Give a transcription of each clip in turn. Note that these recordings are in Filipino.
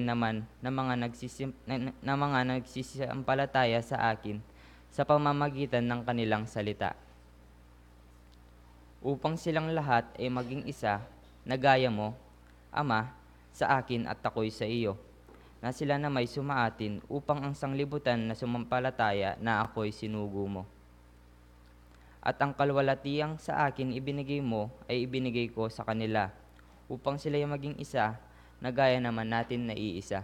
naman na mga nagsisisampalataya sa akin sa pamamagitan ng kanilang salita, upang silang lahat ay maging isa na gaya mo, Ama, sa akin at ako'y sa iyo, na sila na may sumaatin upang ang sanglibutan na sumampalataya na ako'y sinugo mo. At ang kalwalatiyang sa akin ibinigay mo ay ibinigay ko sa kanila, upang sila'y maging isa na gaya naman natin na iisa.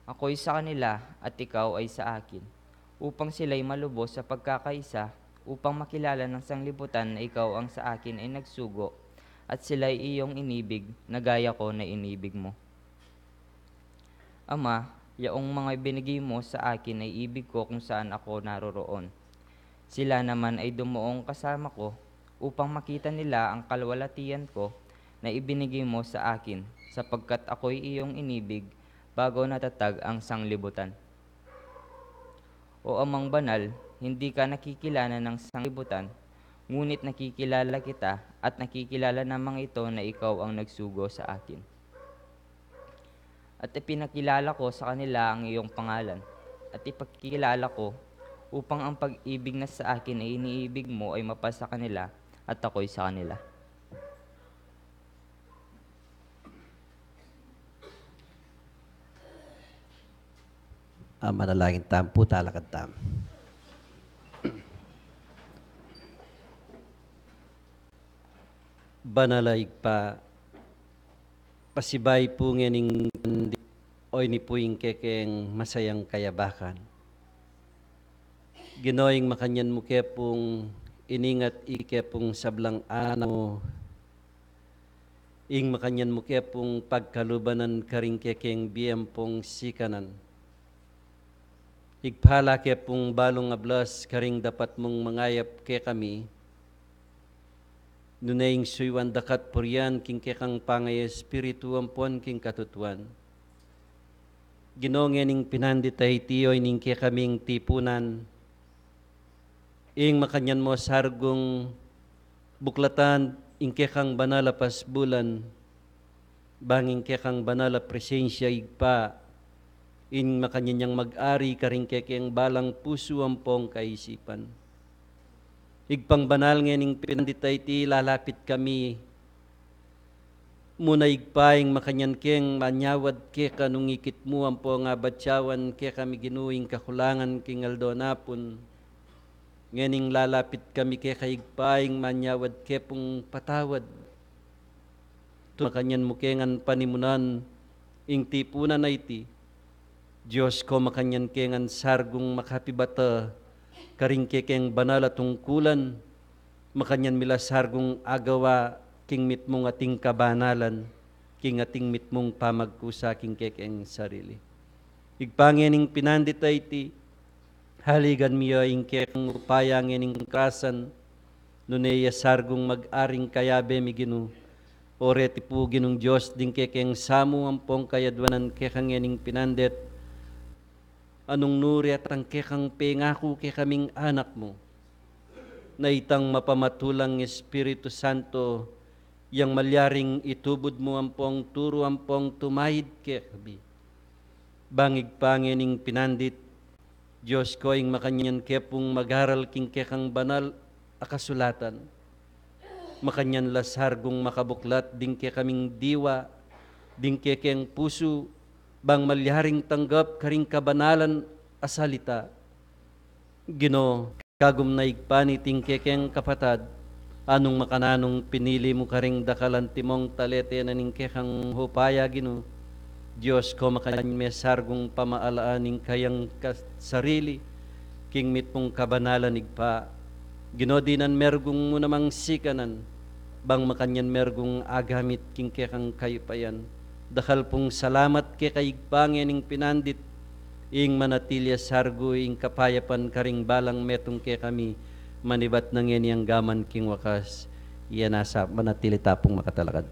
Ako'y sa kanila at ikaw ay sa akin, upang sila'y malubos sa pagkakaisa, upang makilala ng sanglibutan na ikaw ang sa akin ay nagsugo, at sila'y iyong inibig na gaya ko na inibig mo. Ama, yaong mga binigay mo sa akin ay ibig ko kung saan ako naroroon. Sila naman ay dumuong kasama ko upang makita nila ang kalwalatian ko na ibinigay mo sa akin, sapagkat ako'y iyong inibig bago natatag ang sanglibutan. O Amang Banal, hindi ka nakikilala ng sanglibutan, ngunit nakikilala kita at nakikilala namang ito na ikaw ang nagsugo sa akin. At ipinakilala ko sa kanila ang iyong pangalan, at ipakikilala ko upang ang pag-ibig na sa akin ay iniibig mo ay mapasa kanila at ako'y sa kanila. Manalangin tampo, talakad tam. Banalaig pa, pasibay po ngening oy ni puing kekeng masayang kayabakan. Ginoing makanyan mo kepong iningat ikepong sablang ano, ing makanyan mo kepong pagkalubanan karing kekeng biyempong sikanan. Igpala kepong balong ablas karing dapat mong mangayap ke kami, nunaying suywan dakat purian king kekang pangay espiritu ampon king katutuan. Ginongening pinanditay tiyoy ning ke kaming tipunan, ing makanyan mo sargong buklatan ing kekang banala pas bulan, banging kekang banala presensya igpa, ing makanyan yang mag-ari karing kekeng balang puso ampong kaisipan. Igpang banal ngening pinanditay ti lalapit kami, muna igpaing makanyan keng manyawad ke kanung ikit mo ampo nga batyawan ke kami ginuing kakulangan king aldonapon. Ngening lalapit kami ke kaigpaing manyawad ke pong patawad. Makanyan mo kengan panimunan ing tipunan na iti, Diyos ko makanyan kengan sargong makapibata, karing kekeng banal at tungkulan, makanyan mila sargong agawa king mitmong ating kabanalan, king ating mitmong pamagkusa king kekeng sarili. Igpangening pinanditay ti, haligan miyo ing kekeng upaya ngening kasan, nuneya sargong mag-aring kayabe mi ginu, ore ti po ginung Diyos ding kekeng samu ampong kayadwanan kekang ngening pinandet, anong nuri at ang kekang pengako ke kaming anak mo, na itang mapamatulang Espiritu Santo, yang malyaring itubod mo ampong turo ampong tumayid ke kabi. Bangig pangening pinandit, Diyos ko ing makanyan kepong magaral king kekang banal akasulatan, makanyan lasargong makabuklat ding ke kaming diwa, ding kekeng puso, bang malyaring tanggap karing kabanalan asalita. Gino, kagum na igpani ting kekeng kapatad, anong makananong pinili mo karing dakalan timong talete na ning kekang hupaya gino, Diyos ko makanyan may sargong pamaalaaning kayang sarili, king mitmong kabanalan igpa. Gino dinan mergong mo namang sikanan, bang makanyan mergong agamit king kekang kayupayan. Dakal pong salamat ke kaigpangening pinandit, ing manatilya sargo ing kapayapan karing balang metong ke kami, manibat ng yang gaman king wakas, iyan nasa manatili tapong makatalakad.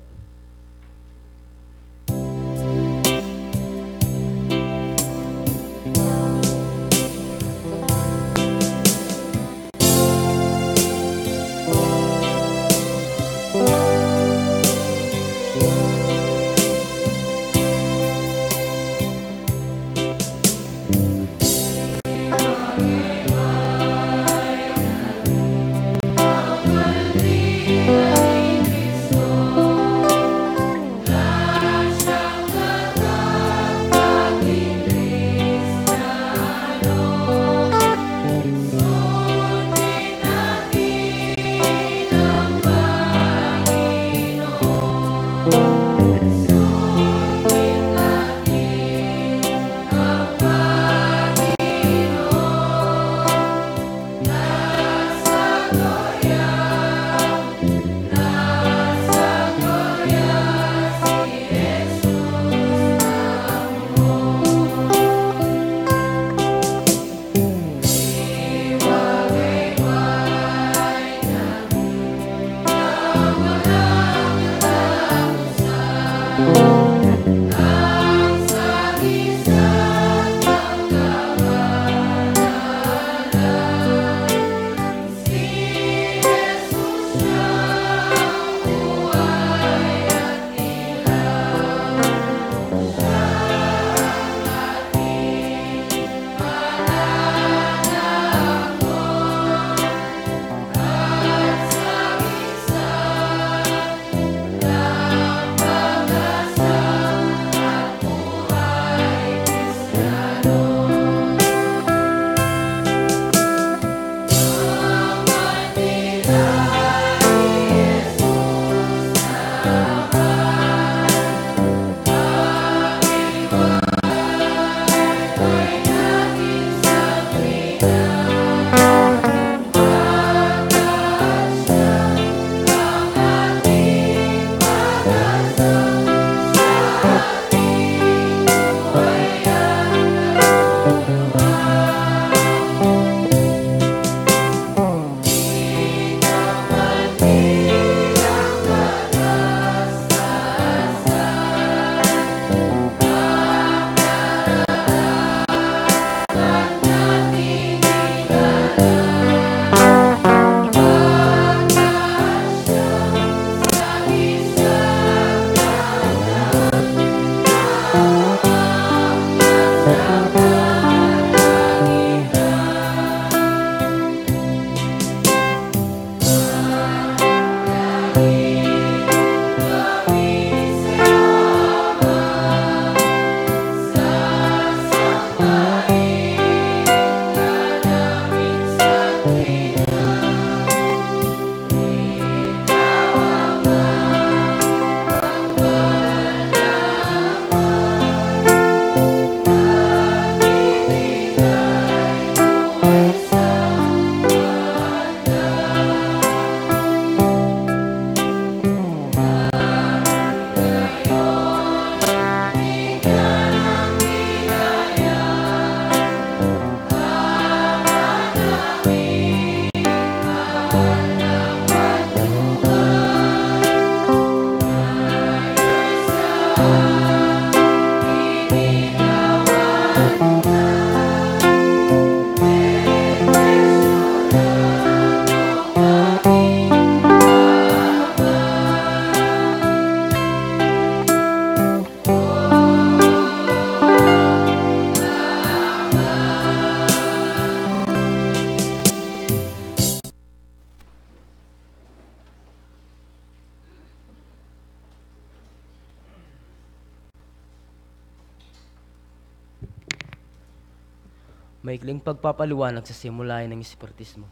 Maikling pagpapaliwanag sa simulayan ng espiritismo.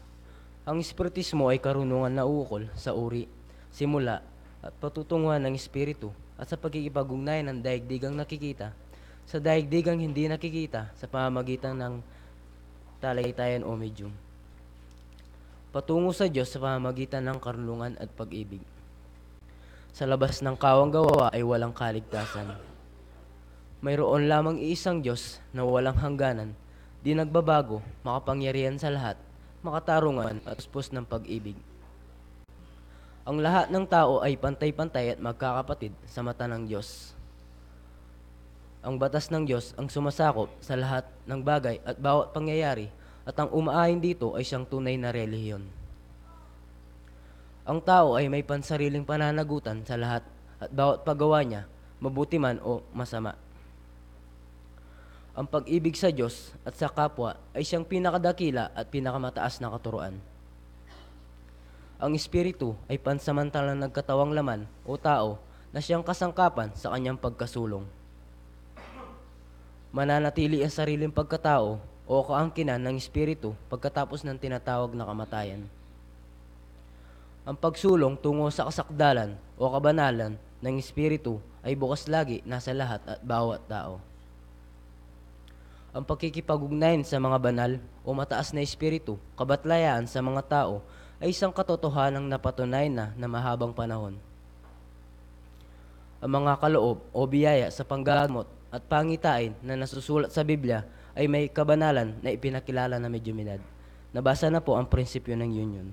Ang espiritismo ay karunungan na uukol sa uri, simula at patutunguhan ng espiritu at sa pagkikipag-ugnayan ng daigdigang nakikita sa daigdigang hindi nakikita sa pamamagitan ng talaytayan o medium. Patungo sa Diyos sa pamamagitan ng karunungan at pag-ibig. Sa labas ng kawang gawa ay walang kaligtasan. Mayroon lamang iisang Diyos na walang hangganan, di nagbabago, makapangyarihan sa lahat, makatarungan at puspos ng pag-ibig. Ang lahat ng tao ay pantay-pantay at magkakapatid sa mata ng Diyos. Ang batas ng Diyos ang sumasakop sa lahat ng bagay at bawat pangyayari at ang umaayon dito ay siyang tunay na relihiyon. Ang tao ay may pansariling pananagutan sa lahat at bawat paggawa niya, mabuti man o masama. Ang pag-ibig sa Diyos at sa kapwa ay siyang pinakadakila at pinakamataas na katuruan. Ang Espiritu ay pansamantalang nagkatawang laman o tao na siyang kasangkapan sa kanyang pagkasulong. Mananatili ang sariling pagkatao o kaangkinan ng Espiritu pagkatapos ng tinatawag na kamatayan. Ang pagsulong tungo sa kasakdalan o kabanalan ng Espiritu ay bukas lagi nasa lahat at bawat tao. Ang pagkikipag-ugnayan sa mga banal o mataas na espiritu, kabatlayaan sa mga tao, ay isang katotohanang napatunay na mahabang panahon. Ang mga kaloob o biyaya sa panggagamot at pangitain na nasusulat sa Biblia ay may kabanalan na ipinakilala na medyumidad. Nabasa na po ang prinsipyo ng union.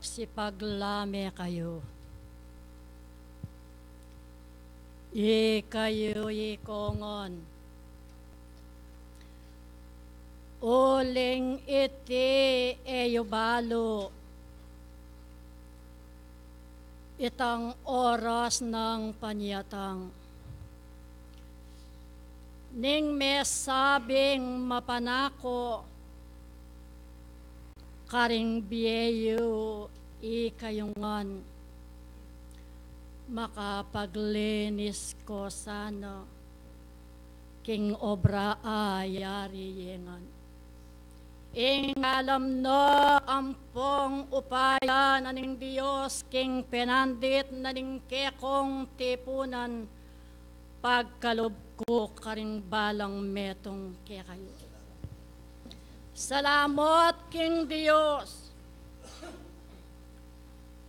Magsipaglame kayo. Ikayo ikongon. Uling iti eyubalo. Itang oras ng panyatang. Ning mesabing mapanako. Karing biyeyo ikayungan. Makapaglinis ko sana. King obra ayari yengan. Ing alam no ampong upaya naning Diyos king penandit naning kekong tipunan pagkalob ko karing balang metong kaya kayo. Salamat King Diyos.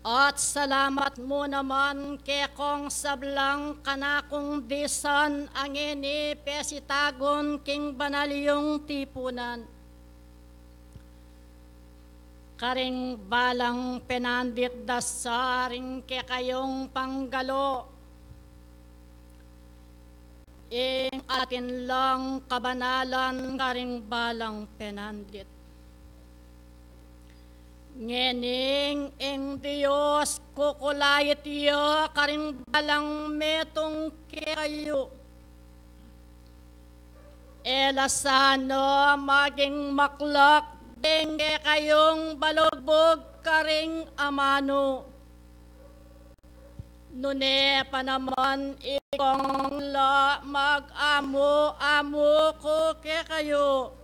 At salamat mo naman kay kong sablang kanakong disan ang ini pesitagon king banalyong tipunan. Karing balang penandit dasaring kay kayong panggalo. Ing atin lang kabanalan karing balang penandit. Ngening ing Diyos kukulayit iyo karing balang metong kayo. Elasano maging maklak ding kayong balugbog karing amano. Nune pa naman ikong la mag-amo-amo ko kayo.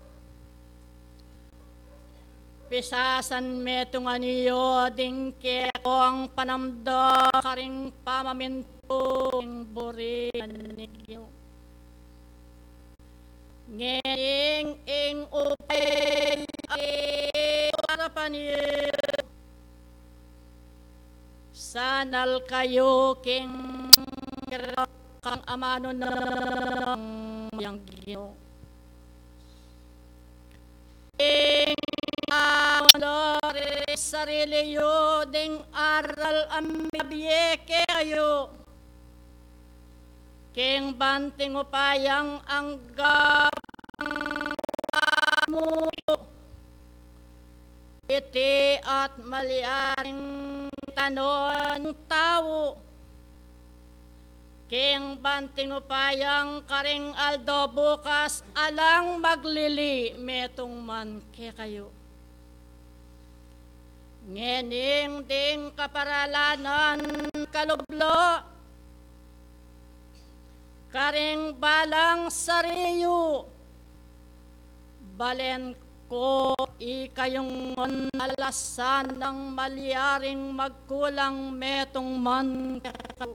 Pisasan metungan niyo ding kong panamda karing pamaminto ng burian niyo. Ngaying ing upay ay harapan niyo. Sanal kayo king kang amano ng yang giyo. Sarili yo ding aral ang mabye kayo. King banting upayang ang gabang mo. Iti at maliaring tanon tao. King banting upayang karing aldo bukas alang maglili metong man kayo. Ngening ding kaparalanan kalublo, karing balang sariyo, balen ko ikayong alasan ng malyaring magkulang metong man kayo.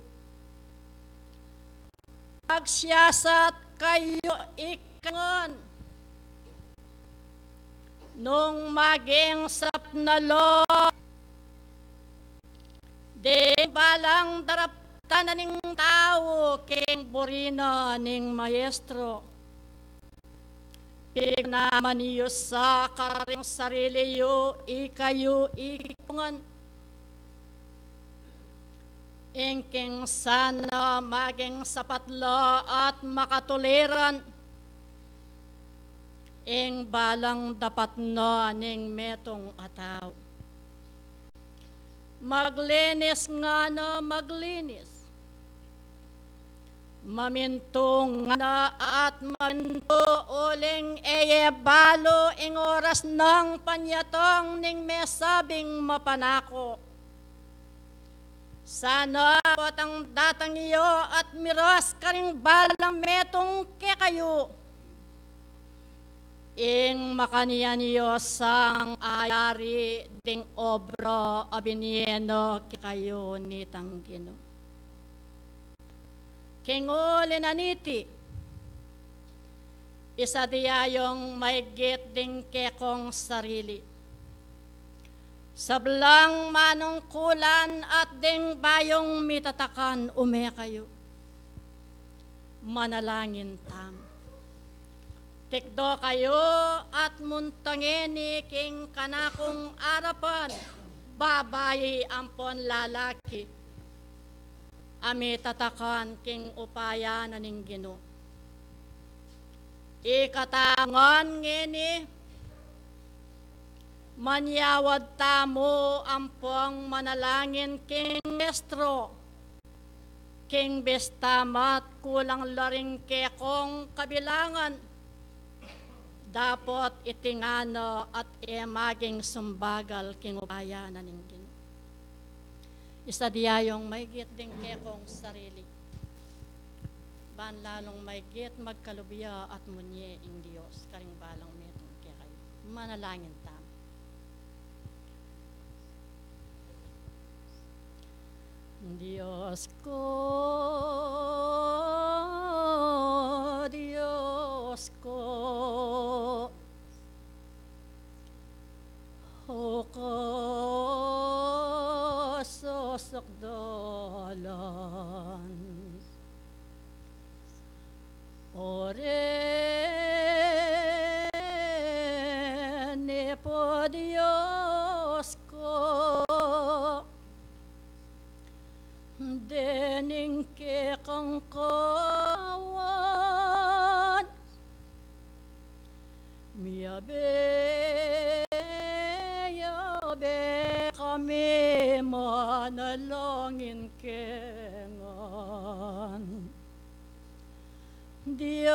Pagsiyasat kayo ikangon, nung maging sapnalo, di balang daraptan ning tao, king burina ning maestro. Pignaman niyo sa karing sarili yo, ikayo ikungan. Ingking sana maging sapatla at makatuliran. Ing balang dapat na ning metong ataw. Maglinis nga na maglinis. Maminto nga na at maminto uling balo ing oras ng panyatong ning mesabing mapanako. Sana watang datang iyo at miras karing balang metong kayo. Ing makaniyan niyo sang ayari ding obra abinieno kayo ni Tanggino. Kinguli na niti, isa diyayong may git ding kekong sarili. Sablang manungkulan at ding bayong mitatakan ume kayo. Manalangin tam. Tikdo kayo at muntangeni king kanakong arapan, babayi ampon lalaki. Ami tatakan king upaya na ning Gino. Ikatangon ngini, manyawad tamo ampong manalangin king estro, king bestamat kulang laring kekong kabilangan. Dapat itingano at maging sumbagal king upaya na ning Gino. Isa diyayong may git ding kekong sarili. Ban lalong may git magkalubya at munye ing Diyos karing balang metong kekayo. Manalangin tam. Diyos ko, dakdalan. Ni po Diyos ko, dening kekang kawan, yabe kami manalangin kengan. Diyos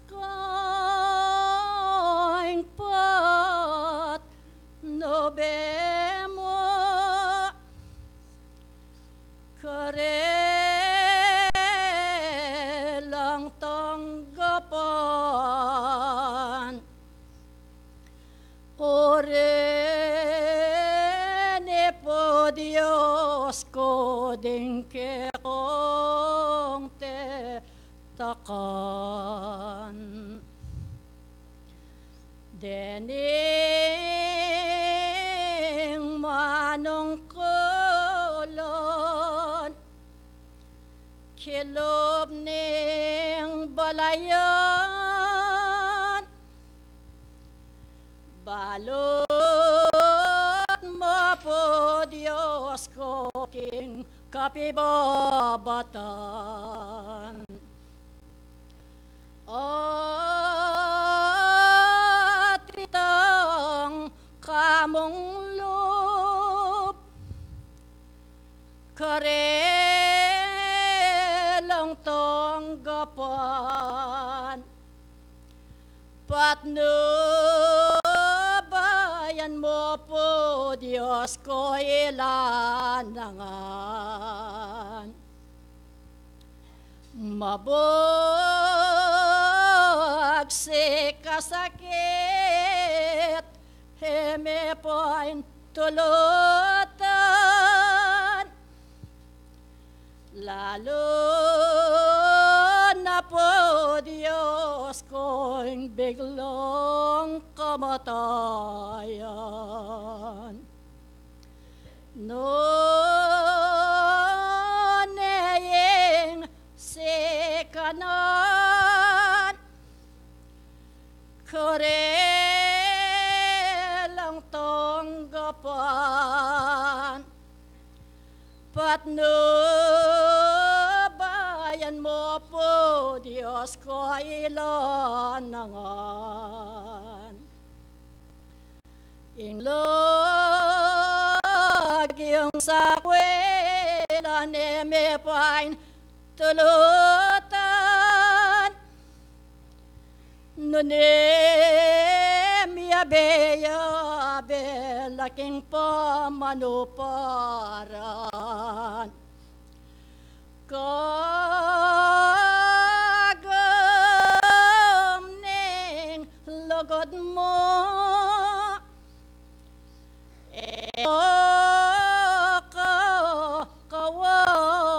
kaing pat nobemo karelang tanggapan. Ni po Diyos ko din kekong te takan. Dening manong kulon, kilob ning balayan, balot mo po Diyos ko king kapibabatan. At itang kamong loob, karelang tanggapan, patno bayan mo po Diyos ko ilanangan. Mabagsik kasakit, heme po'y tulutan, lalo na po Diyos ko'y biglang kamatayan. Noneyeng sekanan, karelang tanggapan, patno bayan mo po Diyos ko ilanangan. Inglag yung sakwela ni me pain tulutan, nunim yabe laking pamanuparan. Kagam ning lugod mo,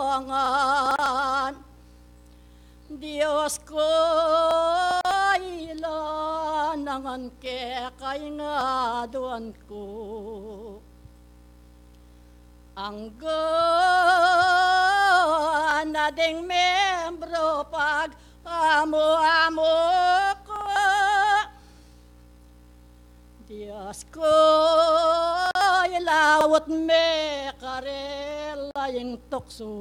kawangan, Diyos ko ilanangan ke kay ngaduan ko. Anggan na ding membro pag amo-amo ko, Diyos ko ilawat me karela yung tukso.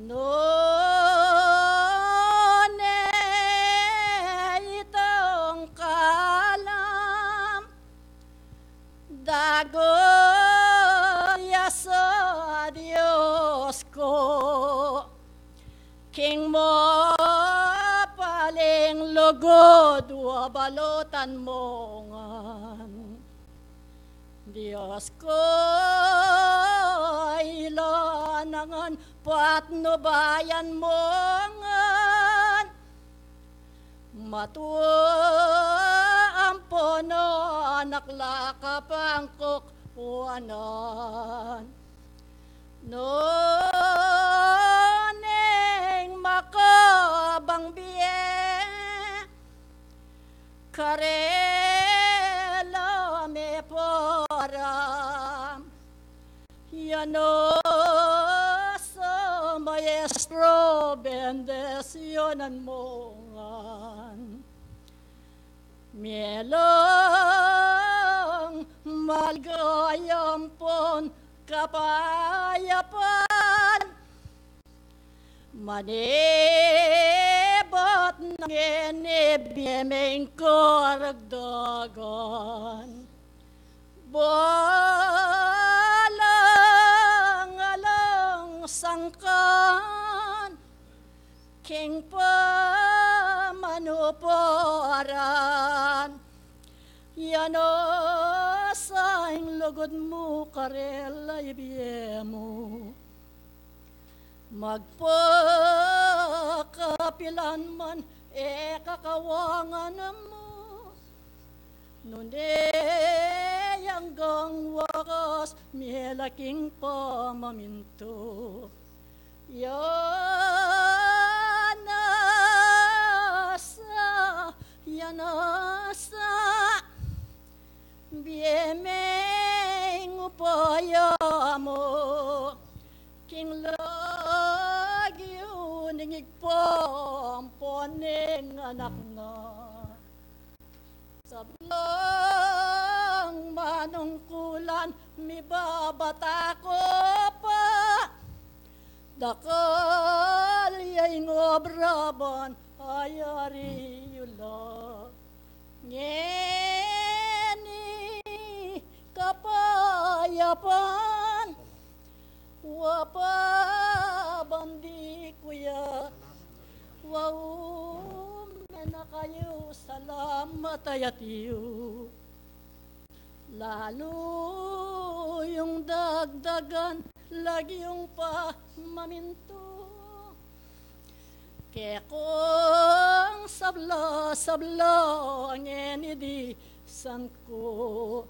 None itong kalam, dagoya sa Diyos ko, king mo paling lugod wa balutan mo ngan. Diyos ko ilanangan patno bayan mo ngan, matua ampono naklaka pangkok puanan. Noneng makabang biye, karela me po Maestro, bendesyonan mo ngan. Mielong malgayampon kapayapan, manibat ng inibiyemeng karagdagan. Balang-alang sangkan, king pamanuparan, yano sa lugod mo karela ibiyemo. Magpakapilan man kakawangan mo, nunay hanggang wakas milaking pamaminto. Yanasa biyemeng upaya mo, king lagi uningig pomponing anak na. Sablang manungkulan mi babata ko pa, dakal yay ngobraban ayari yula. Ngeni kapayapan, wapa bandi kuya, wow na kayo salamat ayatiyo. Lalo yung dagdagan, lagi yung pamaminto. Kekong sabla-sabla ang enidi sangko.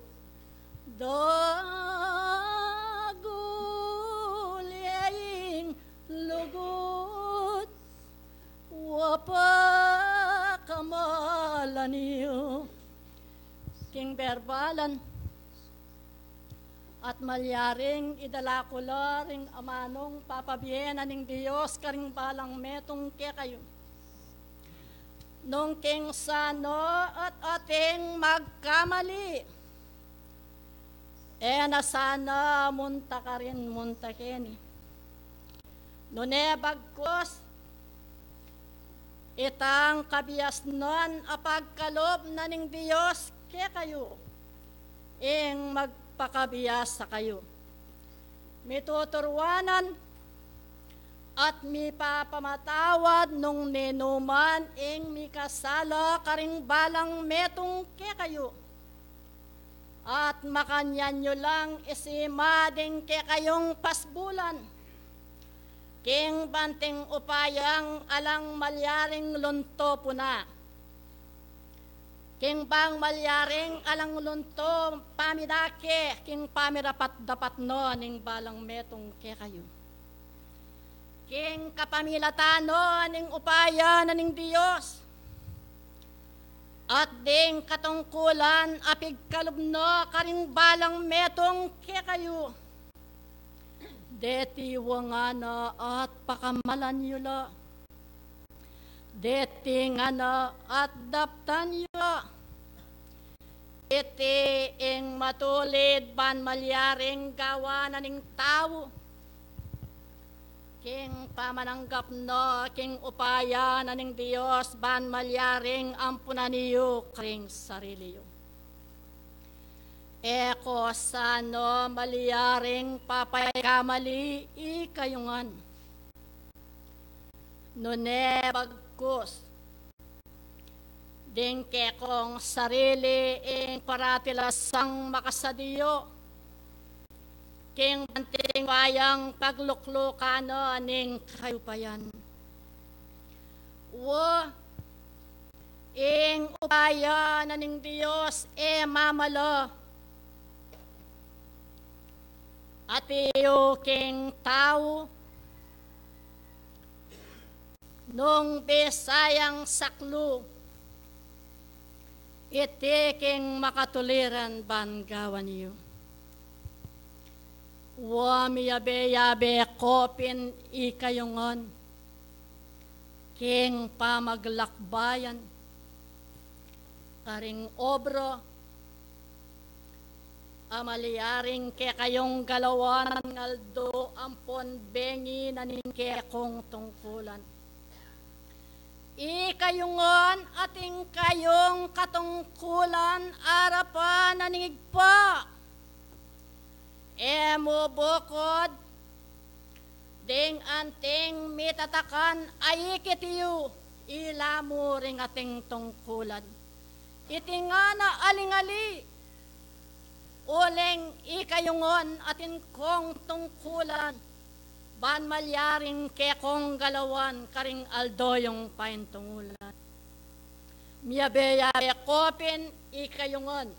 Dagulyaing lugot, wapa kamalan niyo. King berbalan at malyaring idala ko ring amanong papabiyena ning Diyos karing balang metong ke kayo. Nung king sano at ating magkamali, na sana munta ka rin munta keni. Nune bagkos, itang kabiyas nun apagkalob na ning Diyos ke kayo, ing magpakabiyas sa kayo. Mituturwanan at mipapamatawad nung ninuman ing mikasala karing balang metong ke kayo. At makanyan nyo lang isimading ke kayong pasbulan, king banting upayang alang malyaring lunto puna. King bang malyaring alang lunto pamidake, king pamirapat-dapat no ning balang metong ke kayo. King kapamilatano ning upaya na ning Diyos, at ding katungkulan apig kalubno karing balang metong ke kayo. Deti wangana at pakamalan yula, deti ngana at daptan yula, iti ing matulid ban malyaring gawa na ning tao, king pamananggap no king upaya na ning Diyos ban malyaring ampunan niyo karing sarili yo. Eko sano malyaring papaykamali ikayungan. Nune bagkus, ding kekong sarili ing paratilasang makasadiyo, king banting wayang pagluklukano ning kayupayan. Ing upaya na ning Diyos mamalo, at iyo king tao, nung bisayang saklo, iti king makatuliran ban gawan niyo. Wamiyabe-yabe kopin ikayungon, king pamaglakbayan, karing obro, amaliyaring ke kayong galawan ngaldo ampon bengi naningke kong tungkulan. Ikayungon ating kayong katungkulan arapan naningigpa. Emo bukod ding anting mitatakan ay kitiyo ilamu ring ating tungkulan. Itingana alingali uleng ikayungon atin kong tungkulan ban malyaring kekong galawan karing aldoyong paintungulan. Miyabe-yabe kopin ikayungon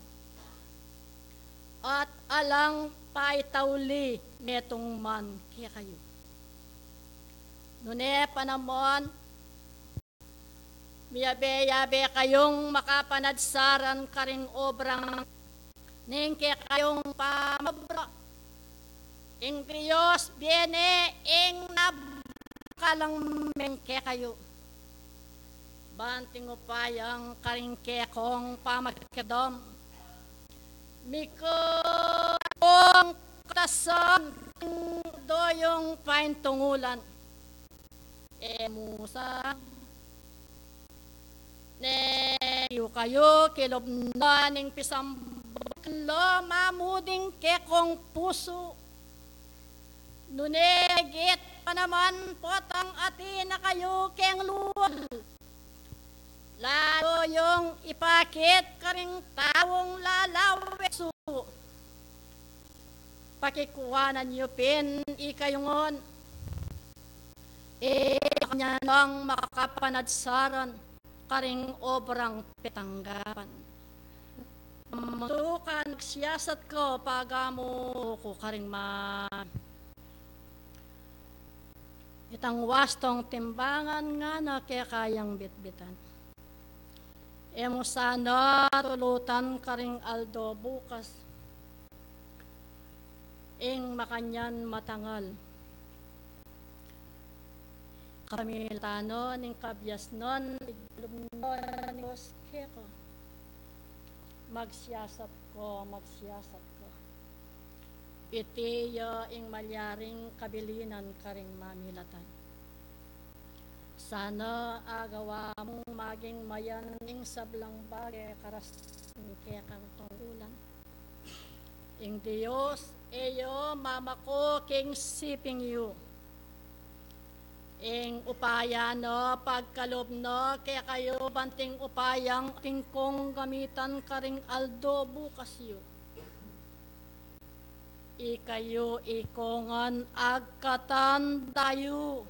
at alang paitauli netong man kaya kayo. Nune panamon, miyabe-yabe kayong makapanadsaran karing obrang ning kaya kayong pamabra. Ing Diyos biene ing nabkalang mengke kayo. Banting upayang karing kekong pamakadom. Mikong katasan doyong paintungulan. Musa ne kayo kilobnaning pisambalo mamuding kekong puso. Nunegit pa naman potang ati na kayo keng luwal. Lalo yung ipakit karing tawong lalaweso. Pakikuhanan niyo pin ikayungon. Kanya nang makapanadsaran karing obrang petanggapan. Matukan siyasat ko pagamo ko karing itang wastong timbangan nga na kaya kayang bitbitan. Emo sana tulutan karing aldo bukas. Ing makanyan matangal. Kamiltano ning kabyas non, iglumnon ning oske ko. Magsiyasat ko. Itiyo ing malyaring kabilinan karing mamilatan. Sana agawa mong maging mayan ing sablang bagay karas ng kekang tungkulan. Ing Diyos, eyo mamako king siping yu. Ing upaya no, pagkalob no, kaya kayo banting upayang tingkong gamitan karing aldo bukas yu. Ikayo ikongan agkatan tayo.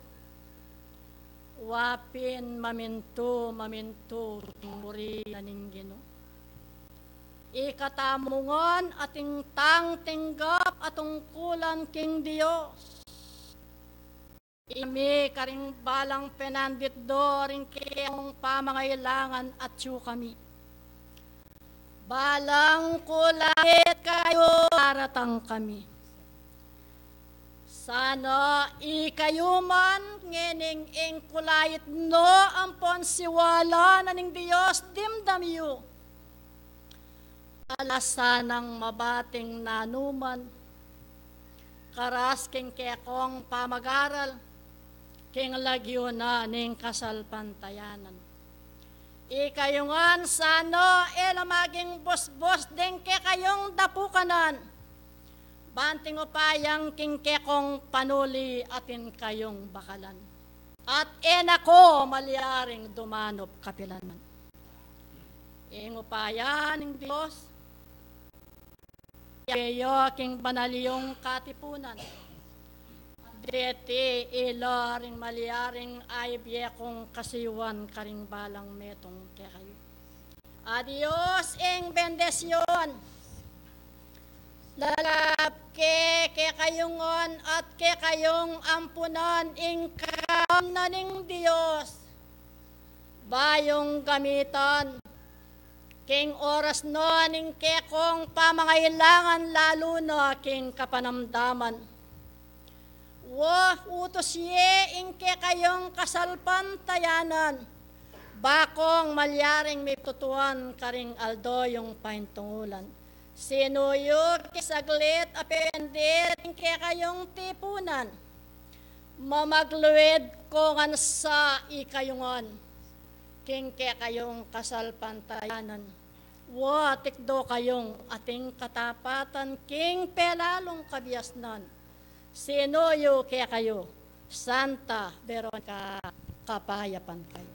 Wapin maminto muri naning Ginoo. Ikatamungon ating tang tinggap atong kulan king Dios. Imi karing balang penandit do ring kayong pamangailangan at yu kami. Balang kulait kayo aratang kami. Sana ikayuman ngening ing kulait no ampon siwala na ning Diyos dimdam yu. Alasanang mabating nanuman, karas king kekong pamagaral, king lagyo na ning kasalpantayanan. Ikayungan sano maging bos-bos din ke kayong dapukanan. Banting upayang king kekong panuli atin kayong bakalan. At enako malyaring dumanop kapilanan. Ing upayan ng Diyos, kayo king banaliyong katipunan. Deti ilaring malyaring ay biyekong kasiwan karing balang metong kayo. Adios ing bendesyon. Lalap ke kayungon at ke kayong ampunan ing kaam na ning Diyos. Bayong gamitan king oras no aning kekong pamangailangan lalo na king kapanamdaman. Utos ye ingke kayong kasalpantayanan, bakong malyaring may tutuan karing aldo yung pahintungulan. Sinuyo kisaglit apendir ingke kayong tipunan, mamagluwid ko nga sa ikayungan, kingke kayong kasalpantayanan. Tikdo kayong ating katapatan, king pelalong kabiasnan. Sinuyo kaya kayo, Santa Veronica, kapayapan kayo.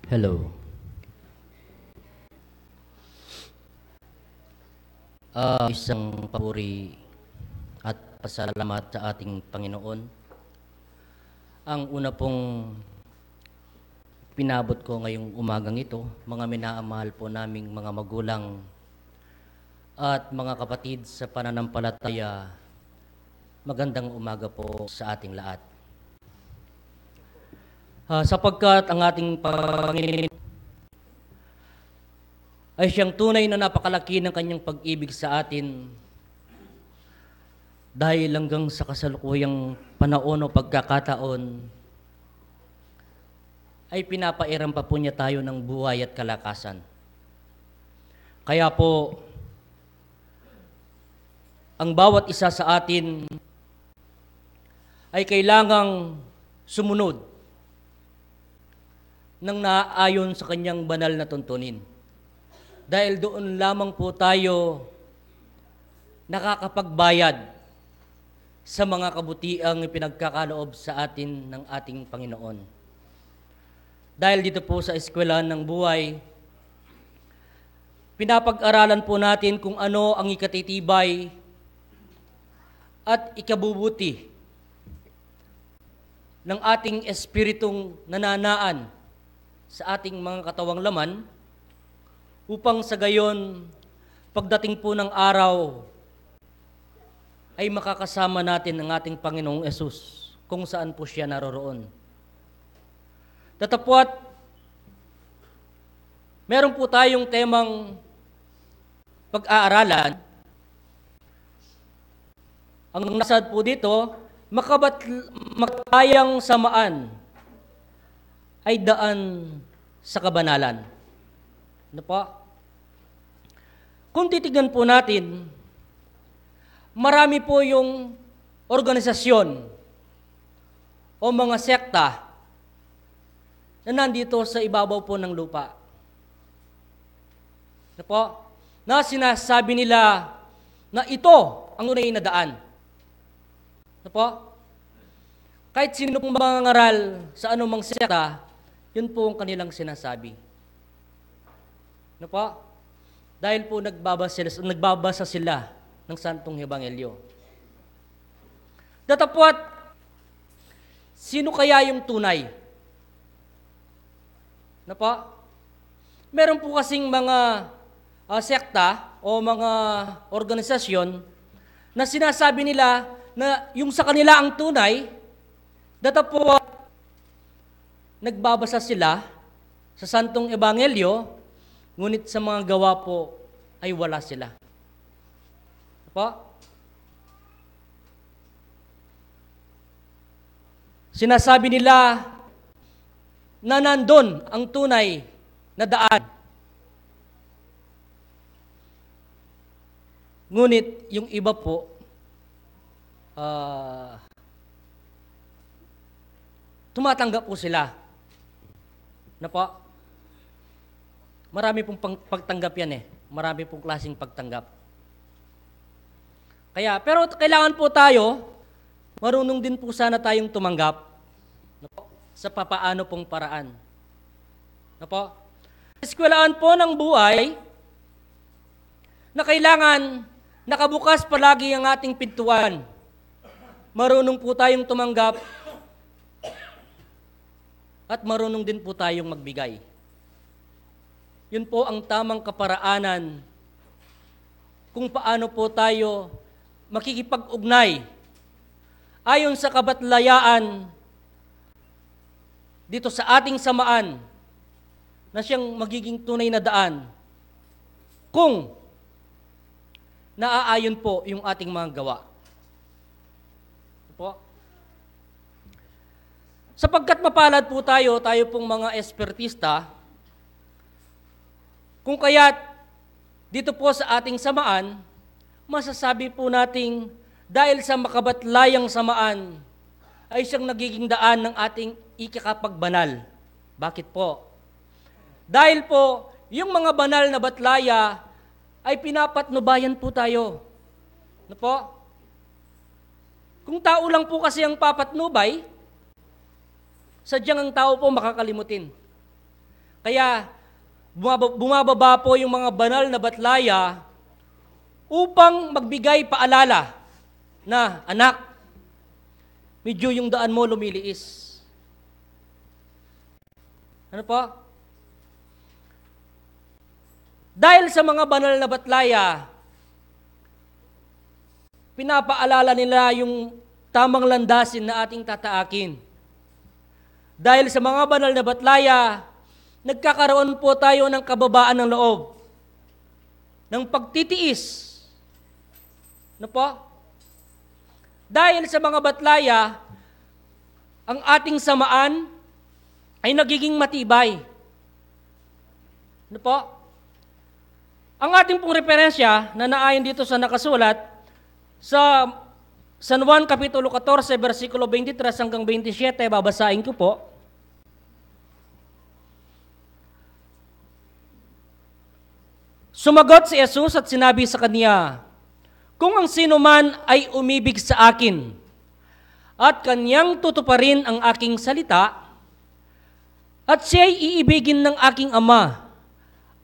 Hello. Isang papuri at pasalamat sa ating Panginoon Ang una pong pinabot ko ngayong umagang ito, mga minamahal po naming mga magulang at mga kapatid sa pananampalataya, magandang umaga po sa ating lahat. Sapagkat ang ating Panginoon ay siyang tunay na napakalaki ng kanyang pag-ibig sa atin dahil hanggang sa kasalukuyang panahon o pagkakataon ay pinapairam pa po niya tayo ng buhay at kalakasan. Kaya po, ang bawat isa sa atin ay kailangang sumunod ng naaayon sa kanyang banal na tuntunin. Dahil doon lamang po tayo nakakapagbayad sa mga kabutiang pinagkakaloob sa atin ng ating Panginoon. Dahil dito po sa eskwelahan ng buhay, pinapag-aralan po natin kung ano ang ikatitibay at ikabubuti ng ating espiritong nananaan sa ating mga katawang laman upang sa gayon, pagdating po ng araw, ay makakasama natin ang ating Panginoong Yesus kung saan po siya naroroon. Datapwat, meron po tayong temang pag-aaralan. Ang nasad po dito, makatayang samaan ay daan sa kabanalan. Ano po? Kung titignan po natin, marami po yung organisasyon o mga sekta na nandito sa ibabaw po ng lupa. Ano po? Na sinasabi nila na ito ang tunay na daan. Ano po? Kahit sino pong mangangaral sa anumang sekta, yun po ang kanilang sinasabi. Ano po? Dahil po nagbabasa sila ng Santong Ebanghelyo. Datapwat, sino kaya yung tunay? Ano po? Meron po kasing mga sekta o mga organisasyon na sinasabi nila na yung sa kanila ang tunay, datapwat, nagbabasa sila sa Santong Ebanghelyo, ngunit sa mga gawa po ay wala sila. Po? Sinasabi nila na nandun ang tunay na daan. Ngunit yung iba po, tumatanggap po sila. Na po? Marami pong pagtanggap yan eh. Marami pong klaseng pagtanggap. Kaya, pero kailangan po tayo, marunong din po sana tayong tumanggap sa papaano pong paraan. Eskwelahan po ng buhay na kailangan nakabukas palagi ang ating pintuan. Marunong po tayong tumanggap at marunong din po tayong magbigay. Yun po ang tamang kaparaanan kung paano po tayo makikipag-ugnay ayon sa kabatlayaan dito sa ating samaan na siyang magiging tunay na daan kung naaayon po yung ating mga gawa. Po. Sapagkat mapalad po tayo pong mga espertista, kung kaya't dito po sa ating samaan, masasabi po nating dahil sa makabatlayang samaan ay siyang nagiging daan ng ating ikakapagbanal. Bakit po? Dahil po, yung mga banal na batlaya ay pinapatnubayan po tayo. Ano po? Kung tao lang po kasi ang papatnubay, sadyang ang tao po makakalimutin. Kaya, bumababa po yung mga banal na batlaya upang magbigay paalala na, anak, medyo yung daan mo lumiliis. Ano po? Dahil sa mga banal na batlaya, pinapaalala nila yung tamang landasin na ating tataakin. Dahil sa mga banal na batlaya, nagkakaroon po tayo ng kababaan ng loob, ng pagtitiis. Ano po? Dahil sa mga batlaya, ang ating samaan ay nagiging matibay. Ano po? Ang ating pong referensya na naayon dito sa nakasulat sa San Juan Kapitulo 14, versikulo 23 hanggang 27, babasahin ko po. Sumagot si Jesus at sinabi sa kanya, "Kung ang sino man ay umibig sa akin at kanyang tutuparin ang aking salita, at siya'y iibigin ng aking Ama,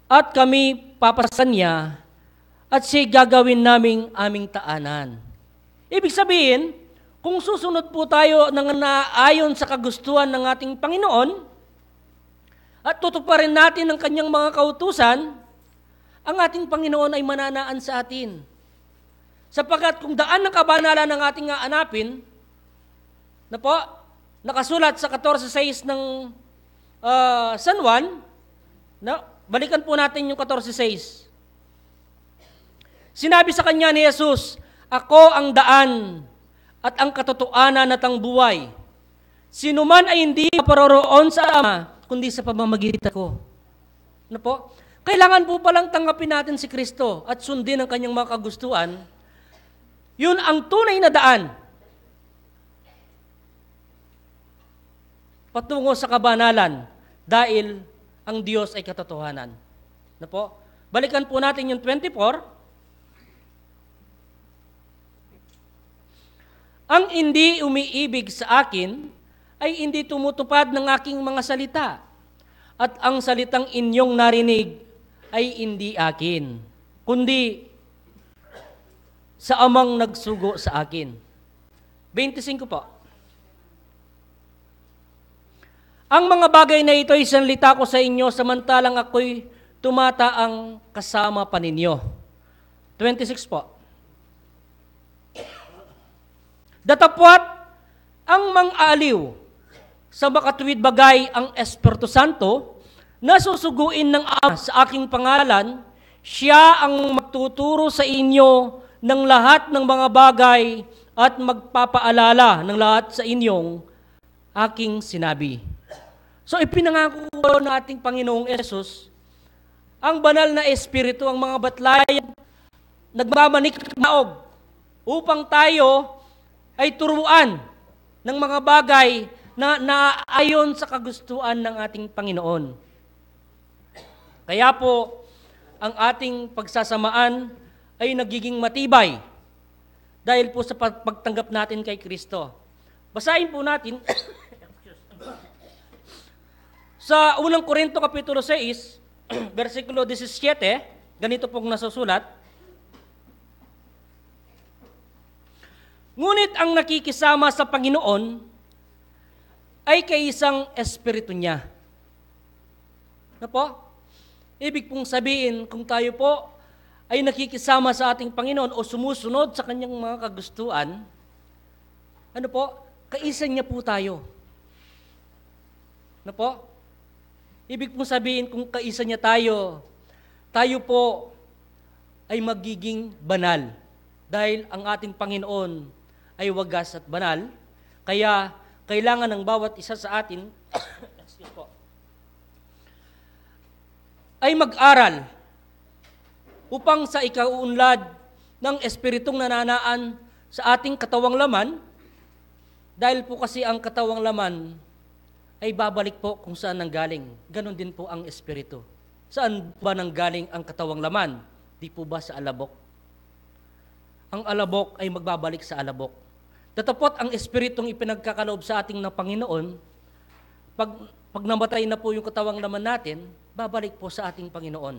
at kami papasan niya, at siya'y gagawin naming aming taanan." Ibig sabihin, kung susunod po tayo ng naayon sa kagustuhan ng ating Panginoon, at tutuparin natin ang kanyang mga kautusan, ang ating Panginoon ay mananaan sa atin. Sapagkat kung daan ng kabanalan ng ating aanapin, na po, nakasulat sa 14.6 ng San Juan, balikan po natin yung 14.6. Sinabi sa kanya ni Jesus, "Ako ang daan at ang katotohanan at ang buhay. Sino man ay hindi maparoroon sa Ama, kundi sa pamamagitan ko." Ano po? Kailangan po palang tanggapin natin si Kristo at sundin ang kanyang mga kagustuhan. Yun ang tunay na daan patungo sa kabanalan dahil ang Diyos ay katotohanan. Ano po? Balikan po natin yung 24. Ang hindi umiibig sa akin ay hindi tumutupad ng aking mga salita, at ang salitang inyong narinig ay hindi akin, kundi sa Amang nagsugo sa akin. 25 po. Ang mga bagay na ito ay sanlita ko sa inyo samantalang ako'y tumataang kasama pa ninyo. 26 po. Datapwat ang mang-aliw sa makatuwid bagay ang Espiritu Santo na susuguin ng Ama sa aking pangalan, siya ang magtuturo sa inyo ng lahat ng mga bagay at magpapaalala ng lahat sa inyong aking sinabi. So ipinangako ng ating Panginoong Yesus, ang banal na Espiritu, ang mga batlayan, nagmamanik naog upang tayo ay turuan ng mga bagay na naayon sa kagustuhan ng ating Panginoon. Kaya po, ang ating pagsasamaan ay nagiging matibay dahil po sa pagtanggap natin kay Kristo. Basahin po natin sa unang Korinto Kapitulo 6, versikulo 17, ganito pong nasusulat, "Ngunit ang nakikisama sa Panginoon ay kaisang espiritu niya." Ano po? Ibig pong sabihin, kung tayo po ay nakikisama sa ating Panginoon o sumusunod sa kanyang mga kagustuhan, ano po? Kaisa niya po tayo. Ano po? Ibig pong sabihin, kung kaisa niya tayo, tayo po ay magiging banal. Dahil ang ating Panginoon ay wagas at banal, kaya kailangan ng bawat isa sa atin excuse po, ay mag-aral upang sa ikauunlad ng espiritong nananaan sa ating katawang laman, dahil po kasi ang katawang laman ay babalik po kung saan nanggaling. Ganon din po ang espiritu. Saan ba nanggaling ang katawang laman? Di po ba sa alabok? Ang alabok ay magbabalik sa alabok. Datapot ang espiritong ipinagkakaloob sa ating ng Panginoon, pag namatay na po yung katawang laman natin, babalik po sa ating Panginoon.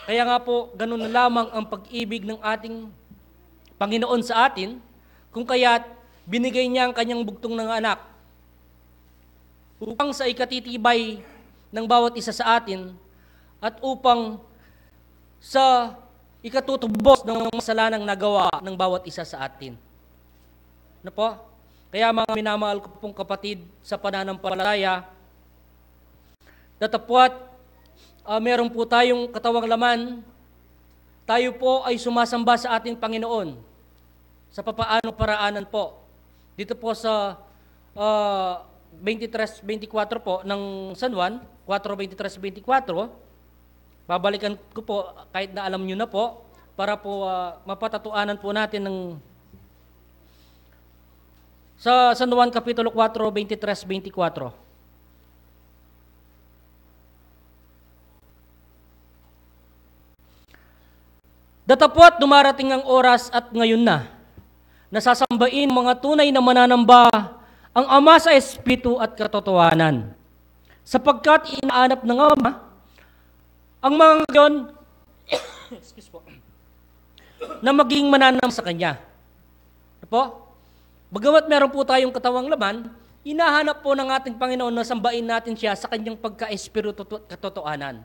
Kaya nga po, ganun na lamang ang pag-ibig ng ating Panginoon sa atin, kung kaya't binigay niya ang kanyang bugtong ng anak upang sa ikatitibay ng bawat isa sa atin at upang sa ikatutubos ng mga kasalanang nagawa ng bawat isa sa atin. Ano po? Kaya mga minamahal ko pong kapatid sa pananampalataya, datapwat meron po tayong katawang laman, tayo po ay sumasamba sa ating Panginoon sa papaanong paraanan po. Dito po sa 23-24 po ng San Juan, 4:23-24, babalikan ko po kahit na alam nyo na po, para po mapatatuanan po natin ng sa San Juan Kapitulo 4, 23-24. Datapwat dumarating ang oras at ngayon na, nasasambain mga tunay na mananamba ang Ama sa Espiritu at katotohanan. Sapagkat inaanap ng Ama ang mga ngayon excuse po, na maging mananam sa Kanya. Ano po? Bagamat meron po tayong katawang laman, hinahanap po ng ating Panginoon na sambain natin siya sa Kanyang pagka-espiritu at katotohanan.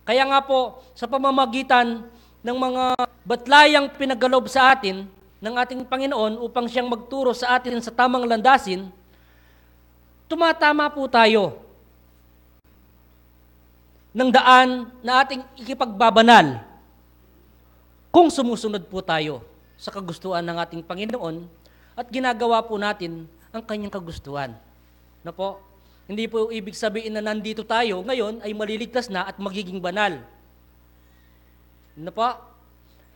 Kaya nga po, sa pamamagitan ng mga batlayang pinagalob sa atin ng ating Panginoon upang siyang magturo sa atin sa tamang landasin, tumatama po tayo ng daan na ating ikipagbabanal kung sumusunod po tayo sa kagustuhan ng ating Panginoon at ginagawa po natin ang Kanyang kagustuhan. Na po? Hindi po ibig sabihin na nandito tayo ngayon ay maliligtas na at magiging banal. Na po?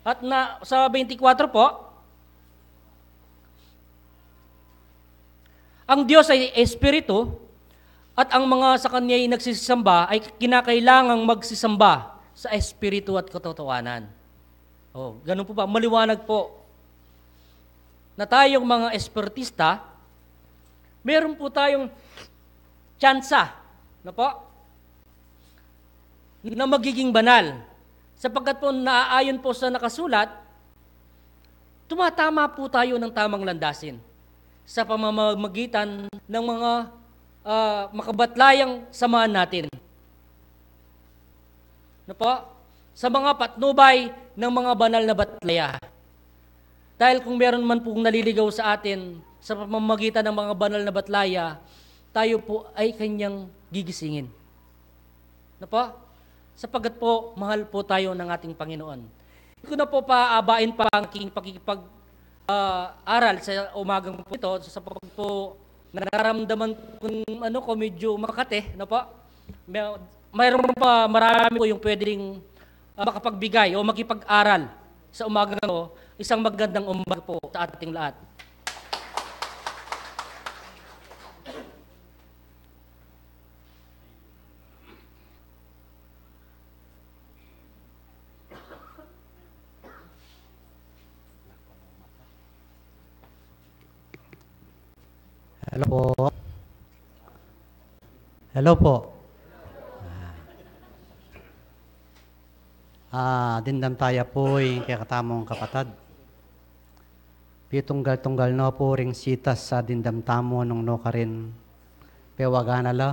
At sa 24 po, ang Diyos ay Espiritu at ang mga sa Kanya ay nagsisamba ay kinakailangang magsisamba sa Espiritu at katotohanan. Oh, ganun po ba? Maliwanag po na tayong mga espiritista, meron po tayong tsansa, na po, na magiging banal. Sapagkat po naaayon po sa nakasulat, tumatama po tayo ng tamang landasin sa pamamagitan ng mga makabatlayang samahan natin. Na po, sa mga patnubay ng mga banal na batlaya. Dahil kung meron man pong naliligaw sa atin sa pamamagitan ng mga banal na batlaya, tayo po ay Kanyang gigisingin. Na po? Sapagkat po, mahal po tayo ng ating Panginoon. Hindi ko na po paaabain pa ang aking aral sa umagang po ito, sapagkat po nararamdaman ko medyo makate, na po? Mayroon pa marami po yung pwedeng makapagbigay o makipag-aral sa umagang ito. Isang magandang umaga po sa ating lahat. Hello po. Hello po. Dindam tayo po yung kakatamong kapatad. Pitunggal-tunggal no po ring sitas sa dindam tamo nung no ka rin pewaga na la.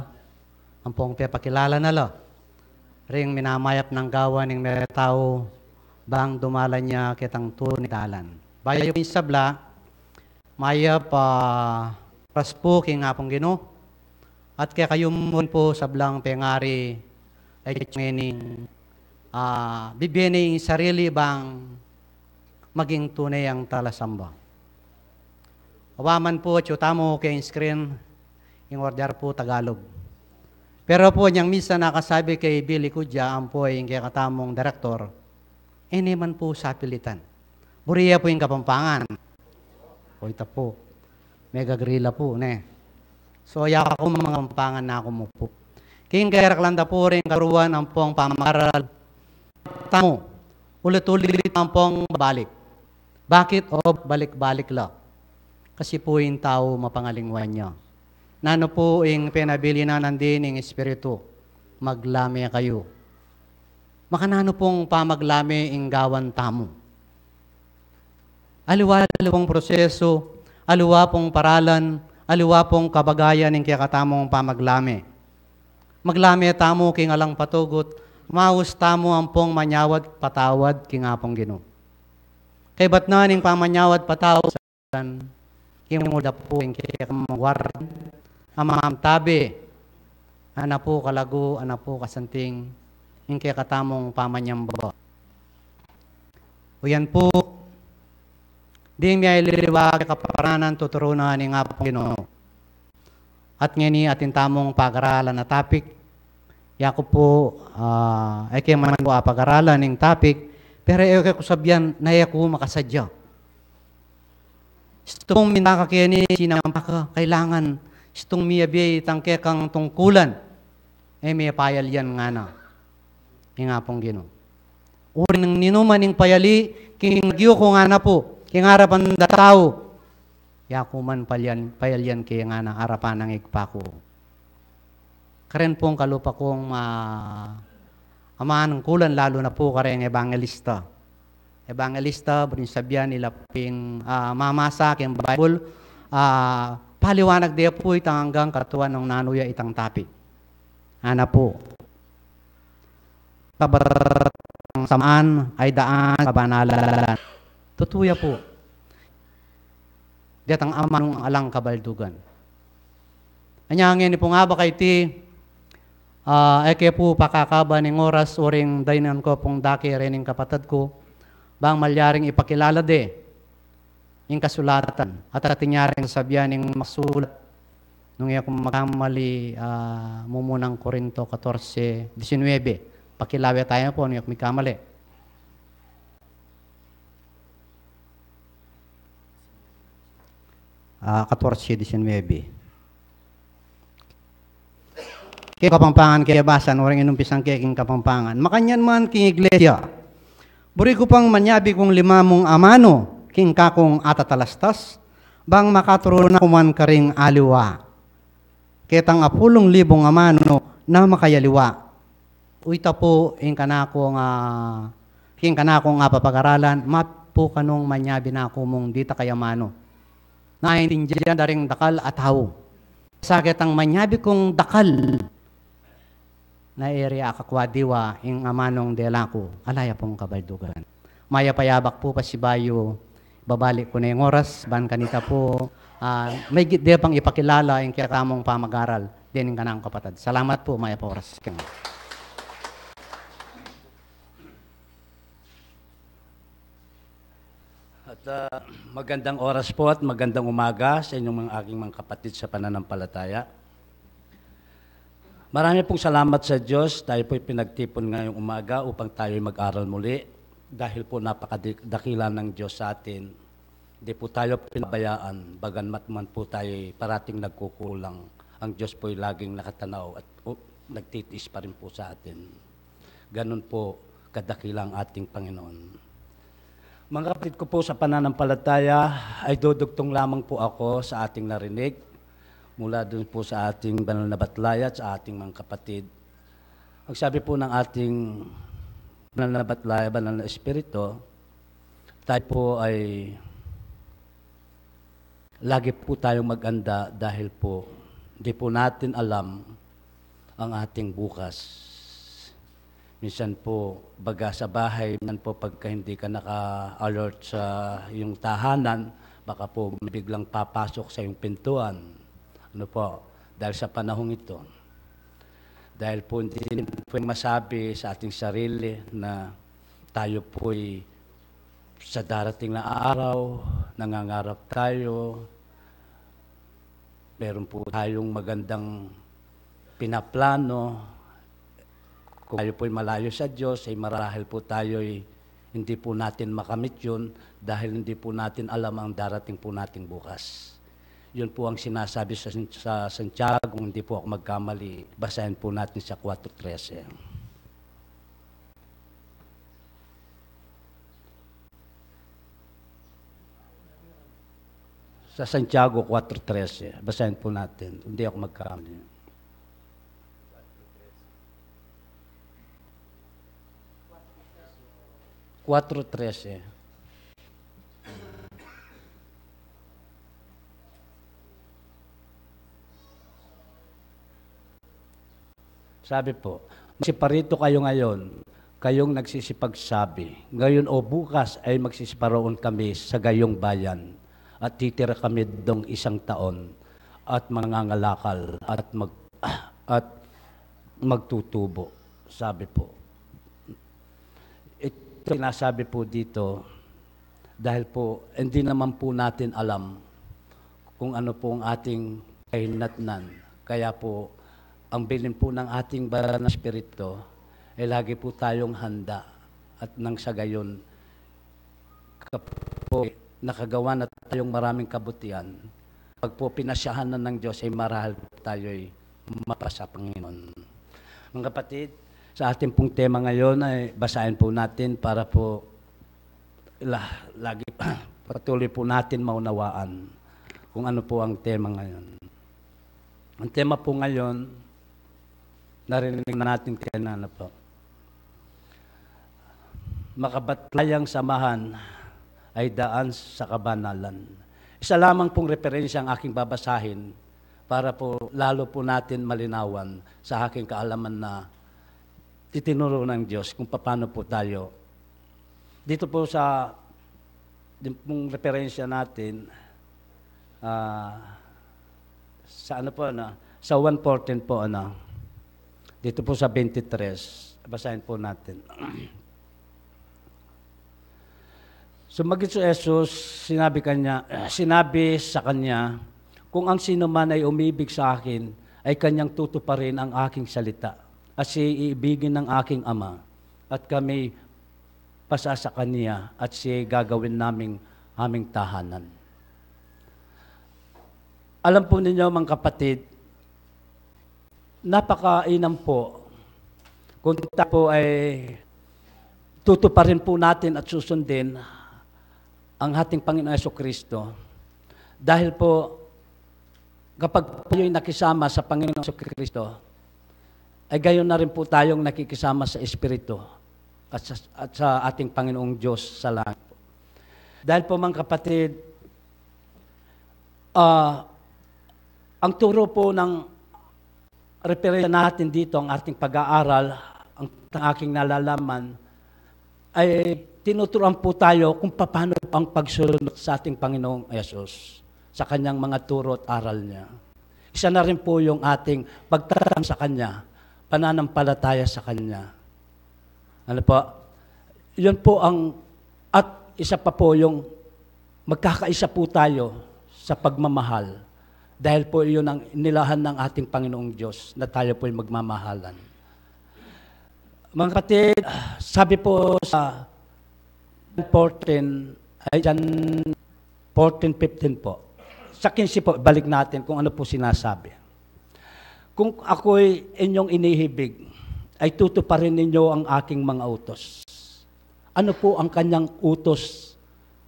Ang pong pepakilala na la. Ring minamayap ng gawa ng may tao bang dumala niya kitang tunidalan. Bayo yung sabla, mayap raspo king nga pong gino. At kaya kayo mun po sablang pengari ay meaning bibiyaning sarili bang maging tunay ang talasamba. Awaman po, tamo kay screen, yung order po Tagalog. Pero po, niyang misa nakasabi kay Billy Kudya, ang po yung kaya katamong direktor, man po sa pilitan. Buriya po yung Kapampangan. O ito po, mega grilla po, ne. So, yaka ko mga Kapampangan na ako mo po. King kaya raklanda po rin karuan ang pong pamaral. Tamo, ulit-ulit ang pong babalik. Bakit? O balik-balik lang. Kasi po yung tao mapangalingwan niya. Nano po yung pinabili na nandin yung Espiritu, maglame kayo. Makanano pong pamaglame yung gawan tamo. Aliwa pong proseso, aliwa pong paralan, aliwa pong kabagayan ng kakatamong pamaglami. Maglami tamo king alang patugot, maus tamo ang pong manyawad patawad king apong Ginoo. Kay ba't na ning pamanyawad patawad sa king muda po king kakamawar, amam tabi, ana po kalago, ana po kasanting, ing kakatamong pamanyamba. O yan po, di may liliwag kaparanan tuturunan ng apong Ginoo. At ngini atin tamong pag-aralan na topic, yako po, ay kayo man po pag-aralan ng topic, pero ay ko sabihan na ako makasadya. Itong minakakini, sinampaka, kailangan, itong miyabi, tangke kang tungkulan, may payal yan nga na, yung apong Ginoo. Uri ng ninuman ng payali, king nagyo ko nga na po, king harapan da tao, yakuman payalyan kaya nga na harapan ng igpako. Karen pong kalupa kong amaan ng kulan, lalo na po karen evangelista. Evangelista, burin sabihan nila ping mamasa king Bible, paliwanag diya po itang hanggang katuan ng nanuya itang topic. Ana po. Ang samaan ay daan kabanalan. Tutuya po. Diat ang ama ng alang kabaldugan. Anyangin ni po nga ba kay ti, eke po pakakaba ng oras oring dainan ko pong daki rening kapatid ko, bang malyaring ipakilala de, yung kasulatan, at atinyaring sabihan ng masulat, nung iya kong makamali, mumunang Korinto 14:19, pakilawe tayo po, nung may kamali. Uh, 14:19. Kaya kapampangan kaya basan, orang inumpisang kaya king kapampangan. Makanyan man king iglesia. Buri ko pang manyabi kong 5 amano, king kakong atatalastas, bang makaturo na kuman karing aliwa. Ketang 10,000 amano na makayaliwa. Uita po, king kanakong papag-aralan, mapo kanong manyabi na kumong dita kayamano. Naintindihan daring dakal at haw. Sakit ang manyabi kong dakal na area akakwadiwa ing amanong delako, alaya pong kabaldugan. Maya payabak po pa si Bayo, babalik ko na yung oras, ban kanita po, may gitde pang ipakilala yung kirakamong pamag-aral, din yung kanang kapatid. Salamat po, maya pa oras. At magandang oras po at magandang umaga sa inyong mga aking mga kapatid sa pananampalataya. Marami pong salamat sa Diyos. Tayo po'y pinagtipon ngayong umaga upang tayo mag-aral muli. Dahil po napakadakila ng Diyos sa atin. Hindi po tayo pinabayaan, baganmat man po tayo parating nagkukulang. Ang Diyos po'y laging nakatanaw at nagtitiis pa rin po sa atin. Ganun po kadakila ang ating Panginoon. Mga kapatid ko po sa pananampalataya, ay dudugtong lamang po ako sa ating narinig mula dun po sa ating banal na batlaya at sa ating mga kapatid. Ang sabi po ng ating banal na batlaya, banal na espiritu, tayo po ay lagi po tayong mag-anda dahil po hindi po natin alam ang ating bukas. Minsan po, baga sa bahay, minsan po pagka hindi ka naka-alert sa yung tahanan, baka po biglang papasok sa yung pintuan. Ano po? Dahil sa panahong ito. Dahil po hindi po masabi sa ating sarili na tayo po'y sa darating na araw, nangangarap tayo, meron po tayong magandang pinaplano. Kung tayo po'y malayo sa Diyos, ay marahil po tayo'y hindi po natin makamit yun dahil hindi po natin alam ang darating po nating bukas. Yun po ang sinasabi sa Santiago, kung hindi po ako magkamali, basahin po natin sa 4:13. Sa Santiago 4:13, basahin po natin, hindi ako magkamali. $4:13. Sabi po, magsiparito kayo ngayon, kayong nagsisipagsabi. Ngayon o bukas ay magsisiparoon kami sa gayong bayan at titira kami dong 1 taon at mangangalakal at magtutubo. Sabi po. Ito sinasabi po dito dahil po hindi naman po natin alam kung ano po ang ating kahinatnan. Kaya po, ang bilin po ng ating banal na Espiritu ay lagi po tayong handa at nang sa gayon, po nakagawa na tayong maraming kabutihan. Pag po pinasyahan na ng Diyos ay marahal po tayo ay mapasa Panginoon. Mga kapatid, sa ating pong tema ngayon ay basahin po natin para po lagi patuloy po natin maunawaan kung ano po ang tema ngayon. Ang tema po ngayon, narinig na natin kanina po. Makabatlayang samahan ay daan sa kabanalan. Isa lamang pong referensya ang aking babasahin para po lalo po natin malinawan sa aking kaalaman na itinuro ng Diyos kung paano po tayo. Dito po sa pong referensya natin, sa ano po na, sa 1:14 po ano, dito po sa 23, basahin po natin. Sumagot si Jesus, sinabi sa kanya, kung ang sino man ay umibig sa akin, ay kanyang tutuparin ang aking salita. At siya iibigin ng aking Ama, at kami pasa sa Kanya, at siya gagawin aming tahanan. Alam po ninyo mga kapatid, napakainam po kung tayo po ay tutuparin po natin at susundin ang ating Panginoon Jesucristo. Dahil po, kapag tayo'y nakisama sa Panginoon Jesucristo, ay gayon na rin po tayong nakikisama sa Espiritu at sa ating Panginoong Diyos sa langit. Dahil po mga kapatid, ang turo po ng referensya natin dito, ang ating pag-aaral, ang aking nalalaman, ay tinuturuan po tayo kung paano ang pagsunod sa ating Panginoong Yesus sa kanyang mga turo at aral niya. Isa na rin po yung ating pagtarang sa Kanya, pananampalataya sa Kanya. Ano po? Yun po at isa pa po yung magkakaisa po tayo sa pagmamahal. Dahil po yun ang nilahan ng ating Panginoong Diyos na tayo po ay magmamahalan. Mga kapatid, sabi po sa 14:15 po. Sa 15 po, balik natin kung ano po sinasabi. Kung ako'y inyong inihibig, ay tutuparin ninyo ang aking mga utos. Ano po ang kanyang utos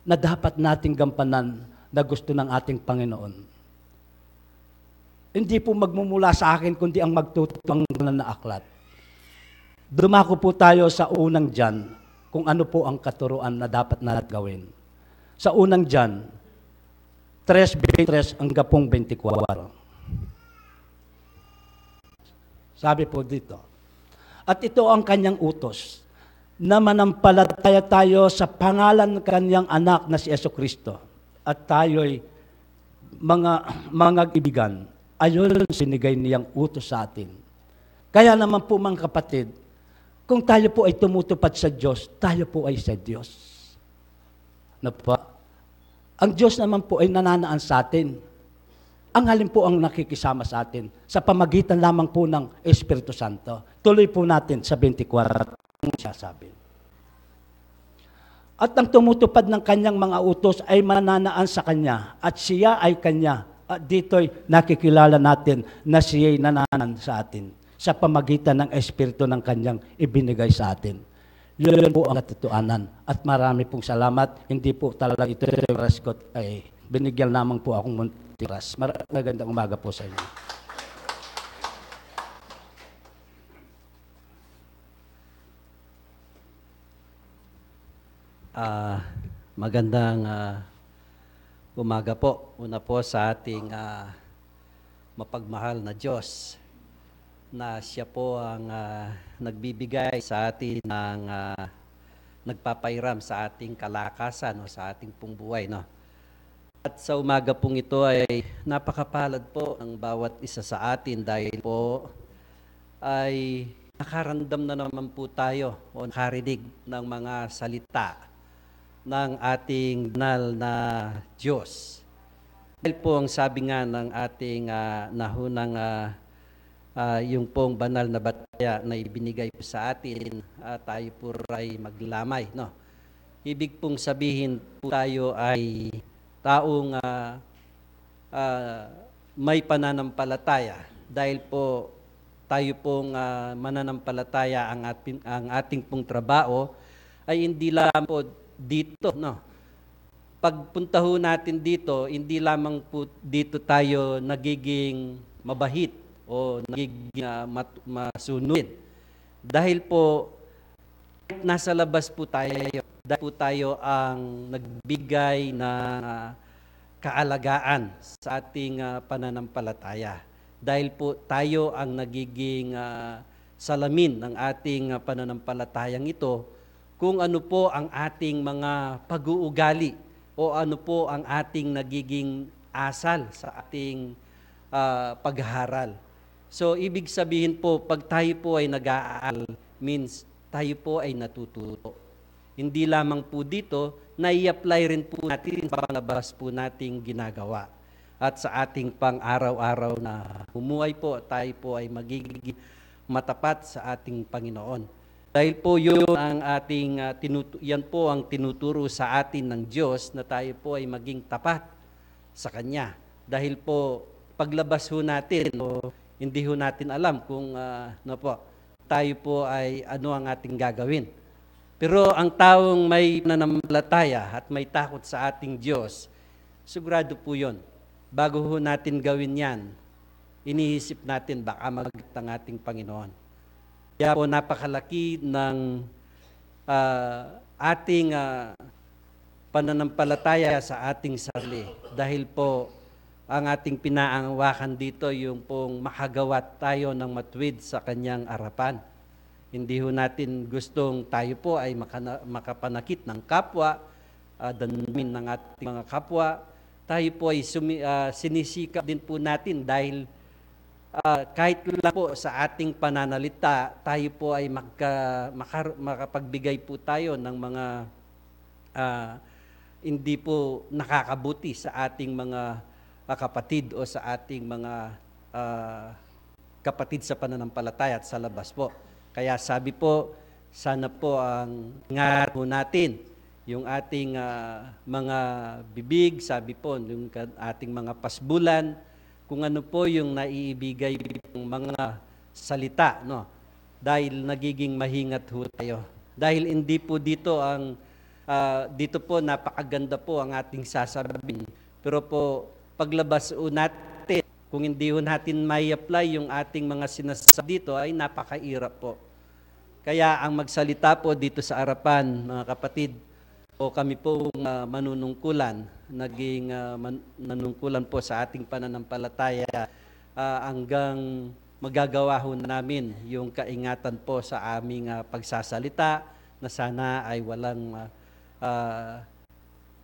na dapat nating gampanan na gusto ng ating Panginoon? Hindi po magmumula sa akin, kundi ang magtutupang na aklat. Dumako po tayo sa unang Diyan, kung ano po ang katuruan na dapat natin gawin. Sa unang Diyan, 3:23 hanggang 24. Sabi po dito, at ito ang kanyang utos, na manampalataya tayo sa pangalan ng kanyang anak na si Jesucristo, at tayo'y mga ibigan. Ayon sinigay niyang utos sa atin. Kaya naman po mga kapatid, kung tayo po ay tumutupad sa Diyos, tayo po ay sa Diyos. Ano po? Ang Diyos naman po ay nananaan sa atin. Ang halin po ang nakikisama sa atin sa pamagitan lamang po ng Espiritu Santo. Tuloy po natin sa 24 ang sasabi. At ang tumutupad ng kanyang mga utos ay mananaan sa kanya at siya ay kanya. At dito'y nakikilala natin na siya'y nananaan sa atin sa pamagitan ng Espiritu ng kanyang ibinigay sa atin. Yun po ang katotohanan. At marami pong salamat. Hindi po talaga ito raskot ay binigyan lamang po akong muntiras. Magandang umaga po sa inyo. Magandang umaga po. Una po sa ating mapagmahal na Diyos na siya po ang nagbibigay sa atin ng nagpapairam sa ating kalakasan o sa ating pong buhay, no? At sa umaga pong ito ay napakapalad po ng bawat isa sa atin dahil po ay nakaramdam na naman po tayo o nakarinig ng mga salita ng ating banal na Diyos. Dahil po ang sabi nga ng ating nahunang yung pong banal na bataya na ibinigay po sa atin, tayo po ay maglamay, no? Ibig pong sabihin po tayo ay taong may pananampalataya dahil po tayo pong mananampalataya ang ating pong trabaho ay hindi lang po dito, no? Pagpunta ho natin dito, hindi lamang po dito tayo nagiging mabahit o nagiging masunurin. Dahil po nasa labas po tayo, dahil po tayo ang nagbigay ng kaalagaan sa ating pananampalataya. Dahil po tayo ang nagiging salamin ng ating pananampalatayang ito kung ano po ang ating mga pag-uugali o ano po ang ating nagiging asal sa ating paghaharal. So, ibig sabihin po, pag tayo po ay nag-aaral, means tayo po ay natututo. Hindi lamang po dito, nai-apply rin po natin sa panglabas po nating ginagawa. At sa ating pang-araw-araw na bumuhay po, tayo po ay magiging matapat sa ating Panginoon. Dahil po yun ang ating, yan po ang tinuturo sa atin ng Diyos na tayo po ay maging tapat sa Kanya. Dahil po, paglabas ho natin, hindi ho natin alam kung tayo po ay ano ang ating gagawin. Pero ang taong may pananampalataya at may takot sa ating Diyos, sigurado po yun. Bago ho natin gawin yan, iniisip natin baka magalit ang ating Panginoon. Kaya po napakalaki ng ating pananampalataya sa ating sarili. Dahil po ang ating pinaangwakan dito yung pong makagawa tayo ng matuwid sa Kanyang harapan. Hindi ho natin gustong tayo po ay makapanakit ng kapwa, danamin ng ating mga kapwa. Tayo po ay sinisikap din po natin dahil kahit lang po sa ating pananalita, tayo po ay makapagbigay po tayo ng mga hindi po nakakabuti sa ating mga kapatid o sa ating mga kapatid sa pananampalataya at sa labas po. Kaya sabi po, sana po ang ingat po natin yung ating mga bibig, sabi po, yung ating mga pasbulan, kung ano po yung naiibigay ng mga salita, no? Dahil nagiging mahingat ho tayo. Dahil hindi po dito dito po napakaganda po ang ating sasabihin. Pero po, paglabas o natin, kung hindi ho natin may apply yung ating mga sinasabi dito, ay napakairap po. Kaya ang magsalita po dito sa harapan, mga kapatid, o kami po manunungkulan, naging nanungkulan po sa ating pananampalataya hanggang magagawa ho namin yung kaingatan po sa aming pagsasalita na sana ay walang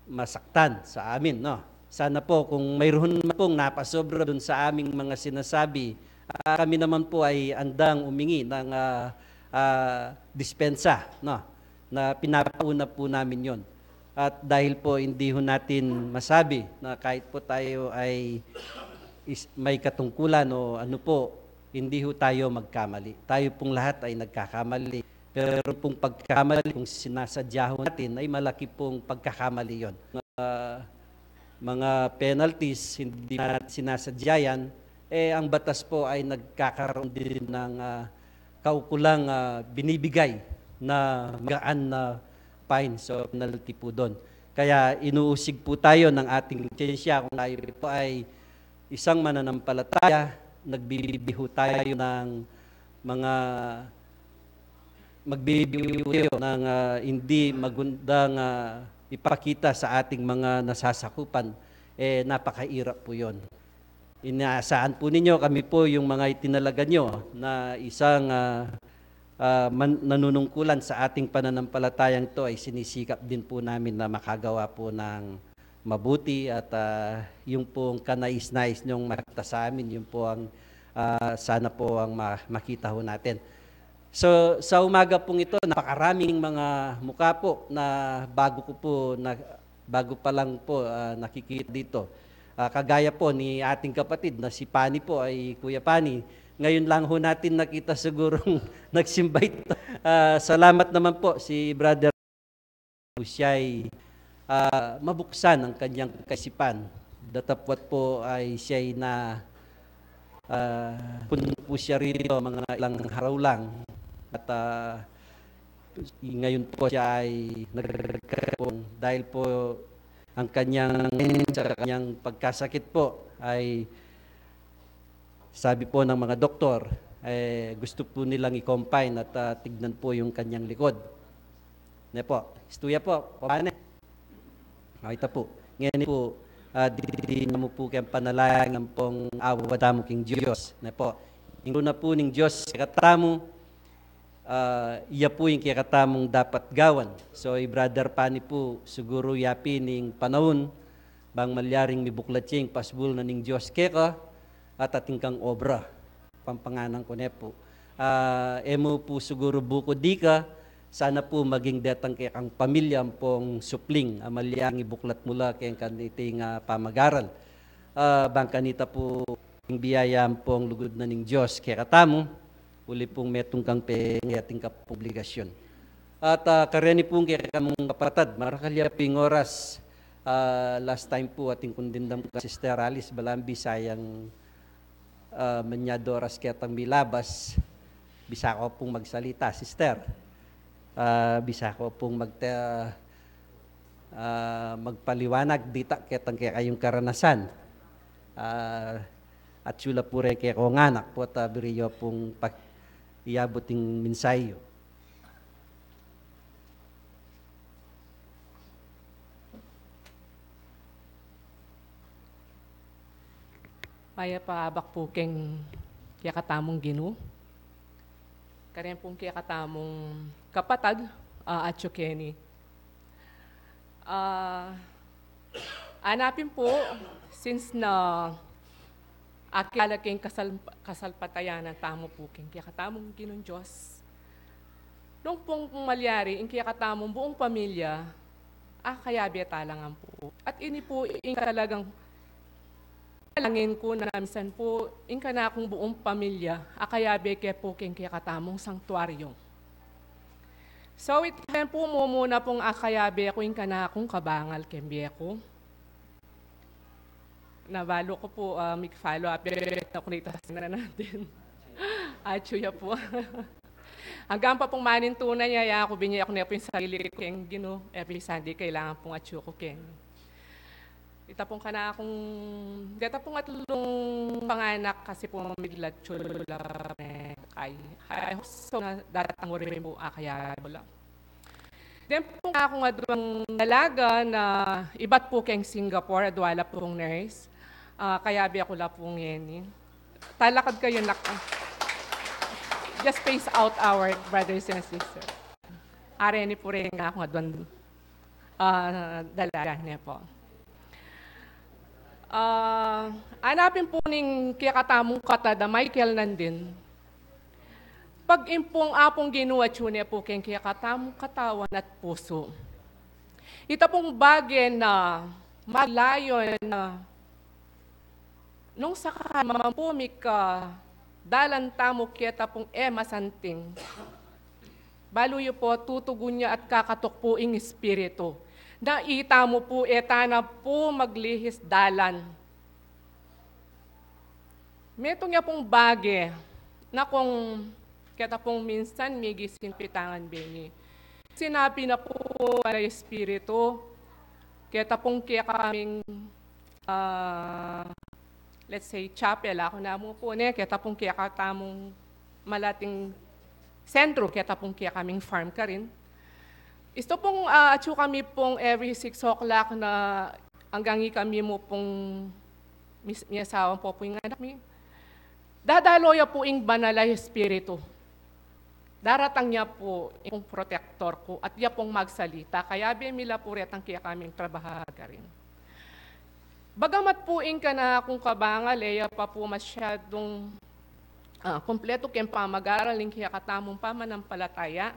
masaktan sa amin, no? Sana po kung mayroon man pong napasobra dun sa aming mga sinasabi, kami naman po ay andang umingi ng dispensa, no? Na pinapauna po namin yon. At dahil po hindi ho natin masabi na kahit po tayo ay may katungkulan o ano po, hindi ho tayo magkamali. Tayo pong lahat ay nagkakamali. Pero pong pagkakamali, kung sinasadya ho natin, ay malaki pong pagkakamali yon. Mga penalties, hindi natin sinasadya yan, ang batas po ay nagkakaroon din ng kaukulang binibigay na magaan na fine, so penalty po doon. Kaya inuusig po tayo ng ating lisensya kung tayo po ay isang mananampalataya, nagbibiho tayo ng mga magbibiho ng hindi magandang ipakita sa ating mga nasasakupan, napakairap po yon. Inaasahan po ninyo, kami po yung mga itinalaga nyo na isang nanunungkulan sa ating pananampalatayang to ay sinisikap din po namin na makagawa po ng mabuti at yung pong kanais-nais nyong makita sa amin, yung po ang sana po ang makita ho natin. So sa umaga pong ito, napakaraming mga mukha po na bago pa lang po nakikita dito. Kagaya po ni ating kapatid na si Pani po ay Kuya Pani. Ngayon lang ho natin nakita sigurong nagsimbite. Salamat naman po si Brother. Siya ay mabuksan ang kanyang kaisipan. Datapwat po ay siya ay punta po siya rito mga ilang araw lang. At ngayon po siya ay nagkakaroon dahil po ang kanyang pagkasakit po ay sabi po ng mga doktor, gusto po nilang i-confine at tignan po yung kanyang likod. Ne po, istuya po, paano? Makita po. Ngayon po, di na mo po kayang panalangin pong awa damo king Diyos. Ne po, ingro na po ning Diyos katamo, iya po yung kikatamong dapat gawan. So, Brother Pani po, siguro yapi ning panahon, bang malyaring mibuklat yung pasbul na ning Diyos keka, at ating kang obra, pampanganan ko ne po. Emo po siguro buko di ka, sana po maging detang kay kang pamilya pong supling, malyaring ibuklat mula kay kaniting pamagaral. Bang kanita po, yung biyayaan pong lugod na ning Diyos kaya katamo, uli pong metong kang pengating kapublikasyon. At kareni pong kaya kamong kapatad, marakalya ping oras, last time po ating kundindam ka Sister Alice Balambi, sayang manyadoras kaya tang milabas, bisa ko pong magsalita, Sister. Bisa ko pong magpaliwanag dita kaya tang kaya kayong karanasan. At sula po rin kaya kong anak po at biriyo pong iabuting mensayo. Maya pa abak po keng kaya katamong Ginoo. Karen pong kaya katamong kapatag at Kenny. Anapin po, since na akala keng kasalpatayan ng tamo po keng kaya katamong Ginoong Diyos. Nung pong malyari, in kaya katamong buong pamilya, kaya betalangan po. At ini po, in talagang langin ko na minsan po, inka na akong buong pamilya, akayabe kaya po kaya katamong sanktuaryo. So, ito po muna pong akayabe ako, inka na akong kabangal kembye ko. Nabalo ko po, mag-follow up, ako na natin. Atsuya po. Hanggang pa pong manin tunay niya, ako binyay ako na po yung sarili ko, keng Ginoo, every Sunday, kailangan pong atsu ko, keng. Ita pong kana akong, deta pong atlong panganak kasi po miglat chula kay so na datang mo rin po kaya wala. Then po akong adwang nalaga na ibat po keng Singapore, adwala pong nurse. Kaya bi ako la pong yeni. Talakad kayo nak. Just space out our brothers and sisters. Areni po rin nga akong adwang dalaga niya po. Anapin po ning kaya katamong katada, Michael nandin. Pag impong apong ginuwa niya po kaya katamong katawan at puso. Ita pong bagay na maglayon na nung sa kamamang po mika dalan tamo kaya pong masanting. Baluyo po tutugon niya at kakatok po ing espiritu. Naita mo po, etana po maglihis dalan. Meto nga pong bagay na kung kita pong minsan may gising pitangan bengi. Sinabi na po para espiritu, kita pong kaya kaming, let's say, chapel, ako na mo po niya, kita pong kaya katamong malating sentro, kita pong kaya kaming farm ka rin. Ito pong atso kami pong every 6 o'clock na hanggang kami mo pong may asawa po yung anak mi. Dadaloya po yung banalay espiritu. Daratang niya po yung protector ko at niya pong magsalita. Kaya bimila po retang kaya kaming trabahaga rin. Bagamat po ka na kung kabangal, pa po masyadong kompleto kayong pamag-aral ng kaya katamong pamanampalataya.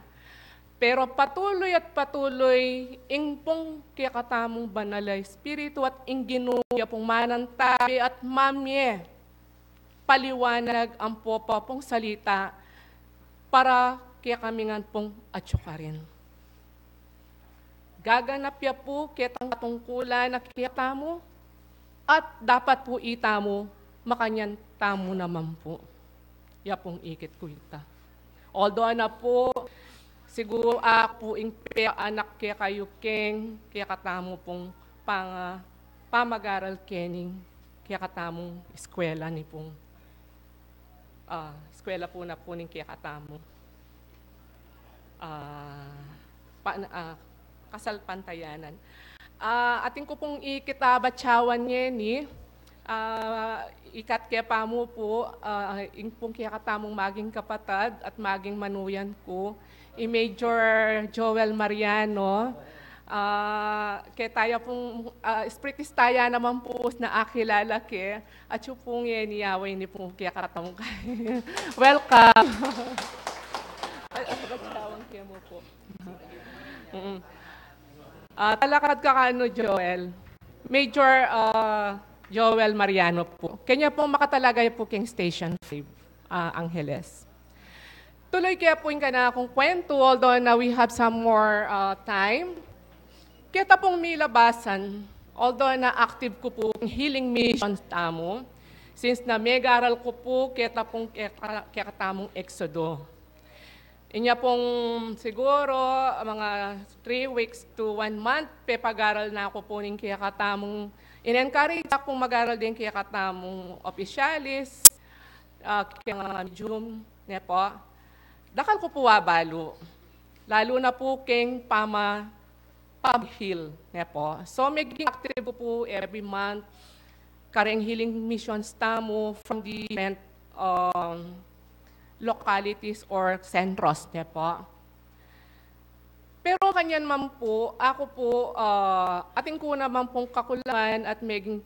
Pero patuloy at patuloy ing pong kaya katamong banalay espiritu at ing ginuya pong manantabi at mamye paliwanag ang pong salita para kaya kami nga pong atsuka rin. Gaganap ya po kitang katungkulan na kaya tamo at dapat po itamo makanyan tamo naman po. Ya pong ikit ko ita. Although na po, siguro ako ing anak kaya kayo keng kaya katamo pong pamag-aral kening kaya katamong eskwela ni pong eskwela po na po ning kaya katamo. Kasal pantayanan. Ating ko pong ikitabatsawan niya ni ikat kaya pa mo po, ing pong kaya katamong maging kapatad at maging manuyan ko, Major Joel Mariano. Kaya tayo pong spiritistaya naman po na akilala ke at yung pong niyaway ni pong kaya katamong welcome. Pagkatawang kaya mo po. Talakad ka kaano, Joel. Major Joel Mariano po. Kanya po makatalagay po king Station 5, Angeles. Tuloy kaya po yung ka na akong kwento, although na we have some more time. Kita pong milabasan, although na active ko po yung healing mission tamo, since na mega-aral ko po, kita pong kaya katamong Exodo. Inya pong siguro mga 3 weeks to 1 month, pag-aral na ako po ng kaya katamong, in-encourage akong mag-aral din kaya katamong officialis, kaya medium, ne po. Dakal ko po wabalo, lalo na po keng pam-heal, ne po. So, magiging active po every month, kareng healing missions tamo from different localities or centros, ne po. Pero kanyan man po, ako po, ating ko naman pong kakulangan at maging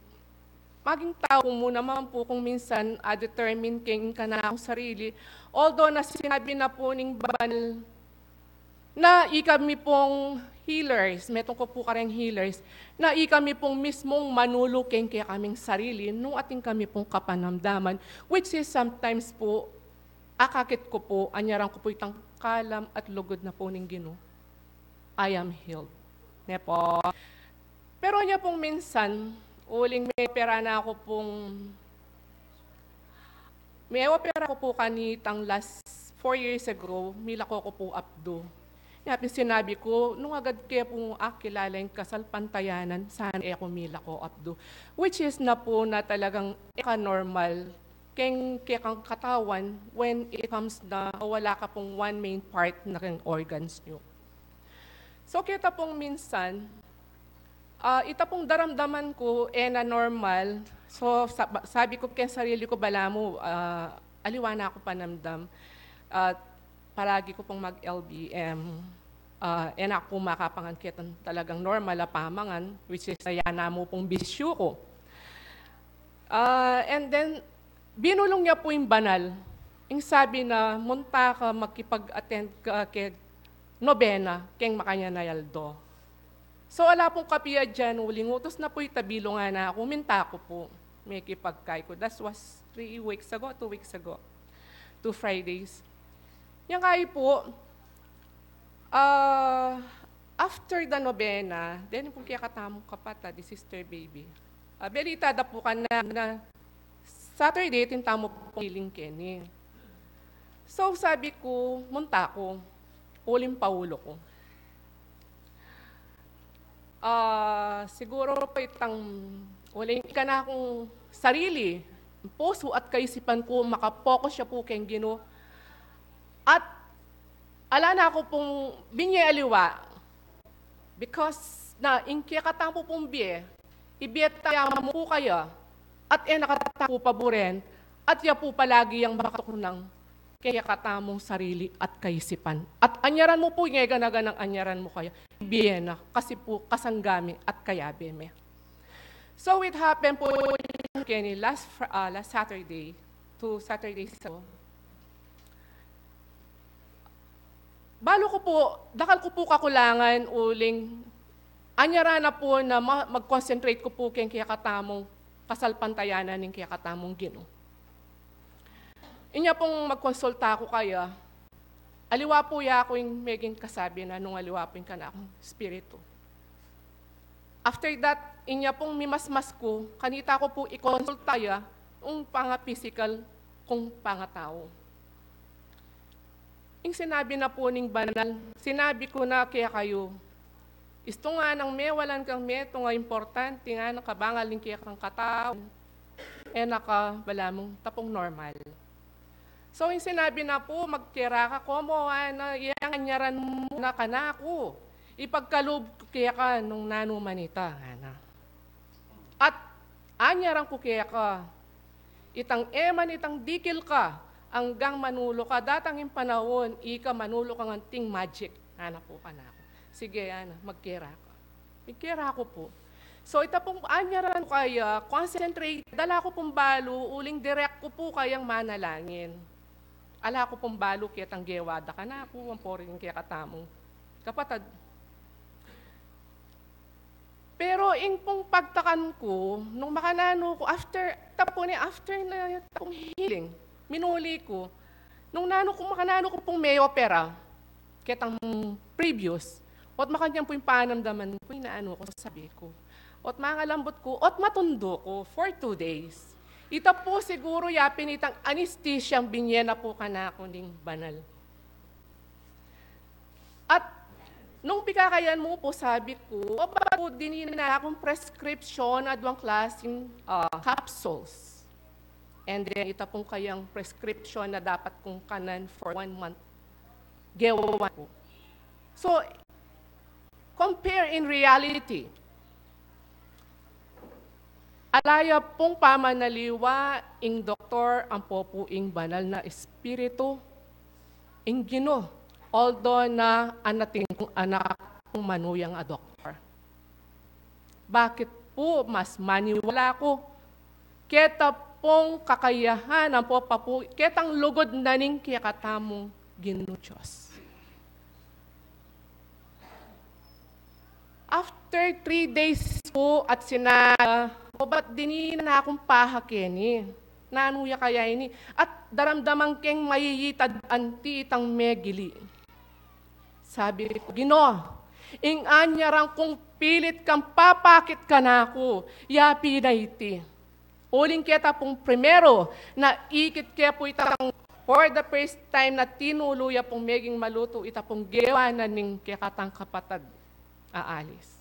tao mo naman po kung minsan determine king ka na akong sarili. Although na sinabi na po ning banal na ikami pong healers, metong ko po kareng healers, na ikami pong mismong manuluking kaya kaming sarili nung ating kami pong kapanamdaman, which is sometimes po, akakit ko po, anyaran ko po itang kalam at lugod na po ning Ginoo. I am healed. Ne po. Pero niya pong minsan, uling may pera na ako pong, may pera ko po kanitang last 4 years ago, mila ko po abdo. Yapin sinabi ko, nung agad kaya pong akilala yung kasal pantayanan, saan ako mila ko abdo. Which is na po na talagang normal kaya kang katawan when it comes na wala ka pong one main part na kang organs nyo. So kita pong minsan, ita pong daramdaman ko na normal. So sabi ko kaya sarili ko, bala mo, aliwa na ako panamdam. Palagi ko pong mag-LBM. Ako makapangankitan talagang normal na pamangan, which is na mo pong bisyo ko. And then, binulong niya po yung banal. Yung sabi na, munta ka makipag-attend ka kay nobena, keng makanya na yaldo. So, wala pong kapiya dyan, uling utos na po itabilo nga na ako, minta ko po, may kipagkay ko. That was 2 weeks ago. 2 Fridays. Yung kaya po, after the nobena, then po kaya katamong kapata, the sister baby. Belitada po ka na Saturday, tintamo po healing Kenny. So sabi ko, munta ko, uling paulo ko. Siguro pa itang uling ka na akong sarili, puso at kaisipan ko, makapokus siya po keng Ginoo. At ala na ako pong binyaliwa, because na inkyakatang po pong biye, ibiyat tayo mo po kayo, at nakatapo paboren, at ya po palagi ang makatok ng kaya katamong sarili at kaisipan. At anyaran mo po, nga ganagan ng anyaran mo kaya, biyena, kasi po kasanggami at kayabeme. So it happened po, Kenny, last Saturday, 2 Saturdays ago, balo ko po, dakal ko po kakulangan uling, anyara na po na mag-concentrate ko po kaya katamong kasalpantayanan ng kaya katamong Ginoo. Inya pong magkonsulta ko kaya, aliwa po ya ako yung meging kasabi na nung aliwa po yung kanakong spirito. After that, inya pong mimasmas ko, kanita ko po ikonsulta ya, panga-physical kung pangatao. Yung sinabi na po ning banal, sinabi ko na kaya kayo, isto nga nang walan kang ito nga importante nga nakabangal ng kaya kang katao, nakabalamong tapong normal. So yung sinabi na po, magkira ka komo, na iyang anyaran mo na kanako, ipagkaloob kaya ka nung nanumanita. At anyaran ko kaya ka, itang eman, itang dikil ka, hanggang manulo ka, datang yung panahon, ika manulo ka ng ting magic. Po ka na ako. Sige, magkira ka. Magkira ko po. So, ito pong anyaran ko kaya, concentrate, dala ko pong balo, uling direct ko po kayang manalangin. Ala ko pong balo, kaya tang gewada ka na ako, ang poring kaya katamong. Kapatid. Pero, ing pong pagtakan ko, nung makanano ko, after na tapong healing, minuli ko, nung makanano ko pong may opera, ketang previous, at makanyang po yung panamdaman ko, inaano ko, sabi ko. At mangalambot ko, at matundo ko for 2 days. Ita po siguro yapin itang anesthesia binyena po kanako ning banal. At nung pikakayan mo po, sabi ko, bago din na akong prescription at duwang klaseng capsules. And then ita pong kayang prescription na dapat kong kanan for 1 month. Gewa ko. So, compare in reality. Alaya pong pamanaliwa, ing doktor, ang popuing banal na espiritu, ing Ginoo, although na anating anak kong manuyang a doktor. Bakit po mas maniwala ko? Keta pong kakayahan, ang popapu, ketang lugod na ning kiyakatamong Ginoo Diyos. After 3 days po at ba't din na akong pahakeni? Nanuya kaya ini? At daramdamang keng mayiyitad anti itang megili. Sabi ko, Ginoo, ing anyarang kung pilit kang papakit ka na ako, yapi na iti. Uling kita pong primero, na ikit kaya po itang for the first time na tinuluya pong meging maluto, ita pong gewa na ning kikatang kapatad aalis.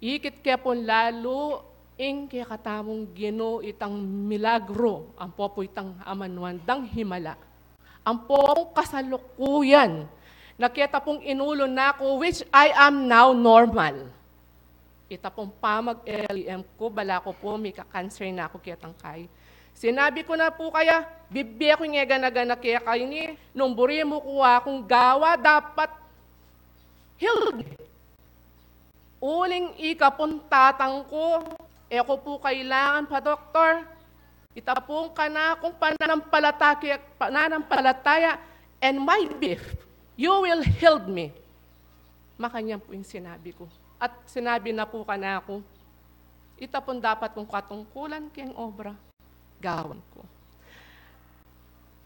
Ikit kaya po lalo, ing kaya katamong Ginoo itang milagro, ang po itang amanwandang himala. Ang po kasalukuyan, nakita pong inulo na ako, which I am now normal. Ita pong pamag-LEM ko, bala ko po, may ka-cancer na ako kaya tangkay. Sinabi ko na po kaya, bibiya ko nga gana-gana kaya kayo ni, nung buri mo kuha akong gawa, dapat healed. Uling ikapuntatang ko, ko po kailangan pa, doktor. Ita pong kanakong pananampalataya, and my beef, you will heal me. Makanya po yung sinabi ko. At sinabi na po kanako, ita pong dapat kong katungkulan kayang obra, gawan ko.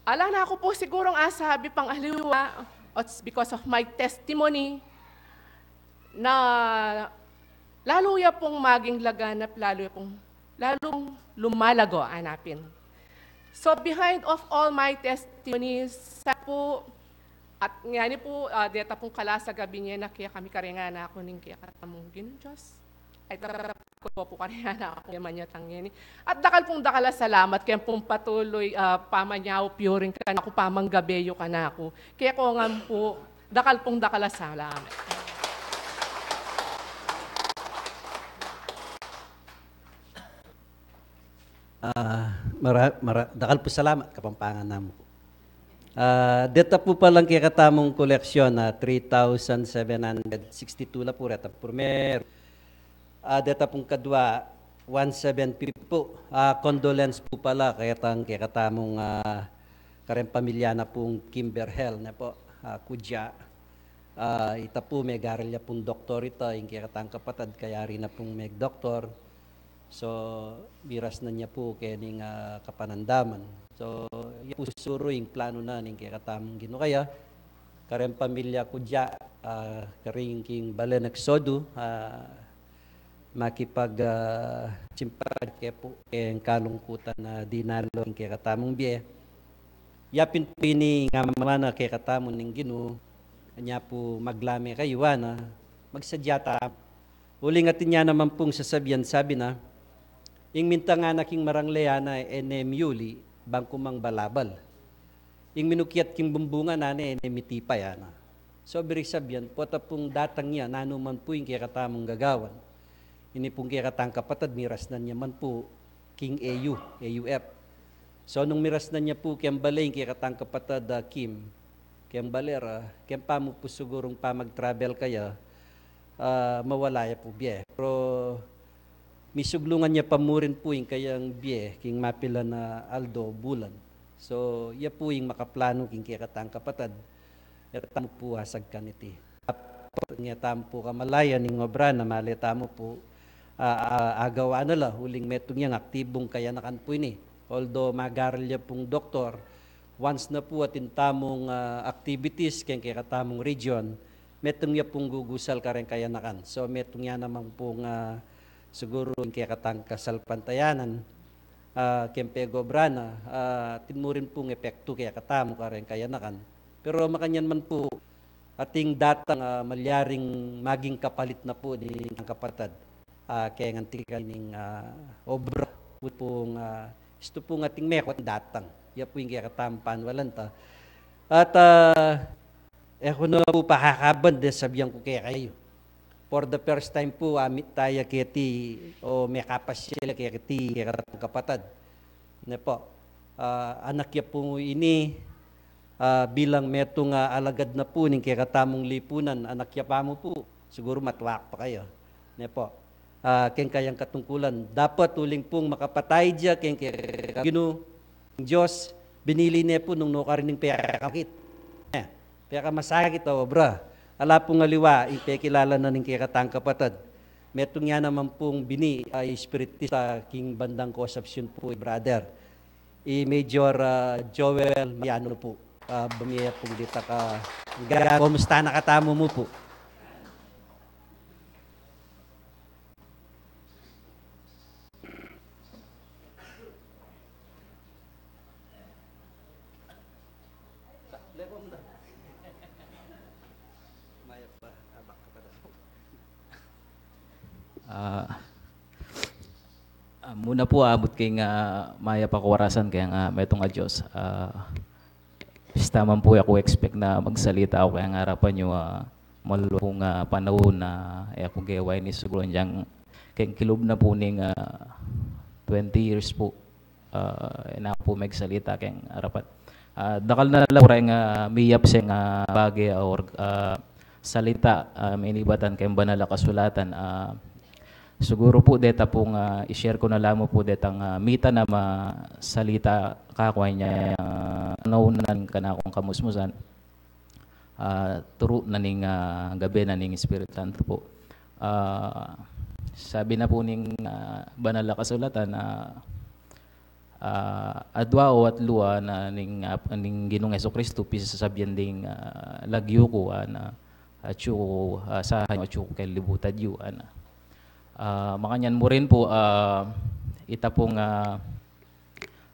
Ala na ako po sigurong asabi pang aliwa, it's because of my testimony, na laluya pong maging laganap, lalong lumalago, anapin. So behind of all my testimonies, sa po, at nga ni po, deta pong kala sa gabi niya na kaya kami karinga na ako ning kaya katamong Ginoo Diyos. Ay tarap ko po karinga na ako yaman niya tangyani. At dakal pong dakala salamat, kaya pong patuloy pamanyaw, puring ka na ako, pamang gabeyo ka na ako. Kaya ko nga po, dakal pong dakala salamat. Dakal po salamat, Kapampangan namo. Deta po palang kaya katamong koleksyon na 3,762 la po reta primer. Deta pong kadwa 1,750 po. Condolence po pala kaya katamong kareng pamilya na pong Kimberhel na po Kudya. Ita po may garilya pong doktor ita yung kaya katang kapatad kaya rin na pong may doktor. So, biras na niya po kening kapanandaman. So, yan po suro yung plano na ning kaya katamong ginukaya. Kareng pamilya ko dya, karing king balen nagsodu, makipag simpad kaya po kayang kalungkutan na dinalo yung kaya katamong biye. Yapin po ini nga mamana kaya katamong ning ginu, kanya po maglame kayo na magsadyata. Uling atin niya naman pong sasabihan, sabi na, ing minta nga naking maranglea na enem yuli, bangko mang balabal. Ing minukiat king bumbunga na enem mitipay na. So, birig sabihan, pota pong datang niya, nanuman po yung kaya katamong gagawan. Ini pong kaya katang kapatad, miras na niya man po, king AUF. So, nung miras na niya po, kiyang balay, kaya katang kapatad, Kim, kiyang balera, kiyang pa mo po sigurong pa mag-travel kaya, mawala ya po biye. Pero misuglungan niya pa mo rin po yung kayang biye, king mapila na Aldo bulan. So, iya po yung makaplano king kaya katang kapatad. Yata mo po hasag kaniti. Ngeta mo po kamalaya ning obra na malita mo po agawa na la, huling metong yang aktibong kaya nakan po ini. Although magaral pong doktor, once na po atin tamong activities kaya katamong region, metong niya pong gugusal ka rin kaya nakan. So metong niya naman pong siguro kaya katang kasalpantayanan, kempego brana, tinmurin pong epekto kaya katamo ka rin kaya nakan. Pero makanyan man po, ating datang malyaring maging kapalit na po ni ang kapatad. Kaya ngantikan ng obra pong isto pong ating mekot datang. Iya po yung kaya katampan walanta. At ako na po pakakaban de sabihan ko kaya kayo. For the first time po, amit tayo kiti o may kapasya kaya kiti kaya kapatad. Na po, anak ya po ini bilang metong alagad na po ng kaya katamong lipunan, anak ya pa mo po, siguro matwak pa kayo. Na po, kaya kayang katungkulan. Dapat uling pong makapatay dya kaya gino Diyos, binili niya po nung nukarining pera kakit. Pera masakit o bra. Ala pong aliwa, ipekilala na ng kaya katang kapatad. Metong nga naman pong bini ay spiritista king bandang konsepsyon po, brother. Major Joel Mayano po. Bumiyaya pong dita ka. Kumusta nakatamo mo po? Muna po abot kay nga maya pakawarasan kaya nga metong nga Diyos. Basta man po ako expect na magsalita ako kaya nga harapan nyo malulo kong panahon na ako gaway ni siguro niyang kaya kilob na po ning 20 years po na po magsalita kaya harapan. Dakal na laura nga miyap siya nga bagay or salita may inibatan kayong banal na kasulatan. Siguro po deta pong i-share ko na lamang po detang mita na masalita kakway niya naunan ka na akong kamusmusan. Turo na ning gabi na ning Espiritu Santo po. Sabi na po ning banal na kasulatan na adwa o at luwa na ning Ginoong Jesucristo pisa sasabihan ding lagyo ko na atyo sa atyo kay libutan yu makanyan mo rin po ita pong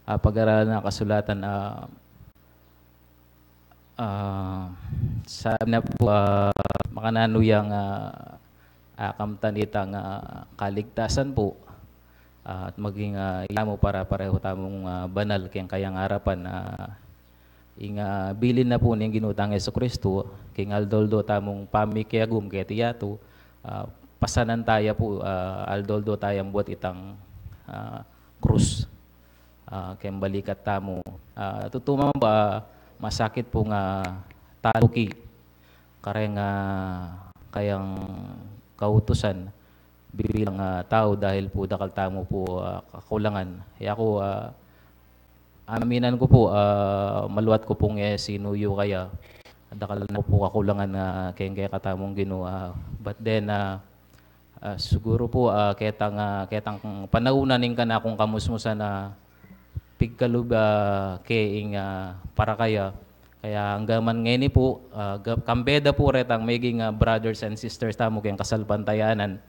pag-aralan na kasulatan sabi na po makananuyang kamtan itang kaligtasan po at maging ilamo para pareho tamong banal kayang harapan na bilin na po niyang ginutang Jesucristo king aldoldo tamong pamikiyagum kaya tiyato pasanan tayo po aldoldo tayong buat itang krus ken balikat tamo. Tutuma ba masakit po nga taluki kareng kayang kautusan bilang tao dahil po dakal tamo po kakulangan. Ako aminan ko po maluwat ko pong sinuyo kaya dakal na po kakulangan na kaya katamong Ginoo. But then siguro po ketang panaunan ning kana kung kamusmusan na pigkalub keing para kaya hanggaman ngayon po kambeda po retang maging brothers and sisters tamo kayang kasalbantayanan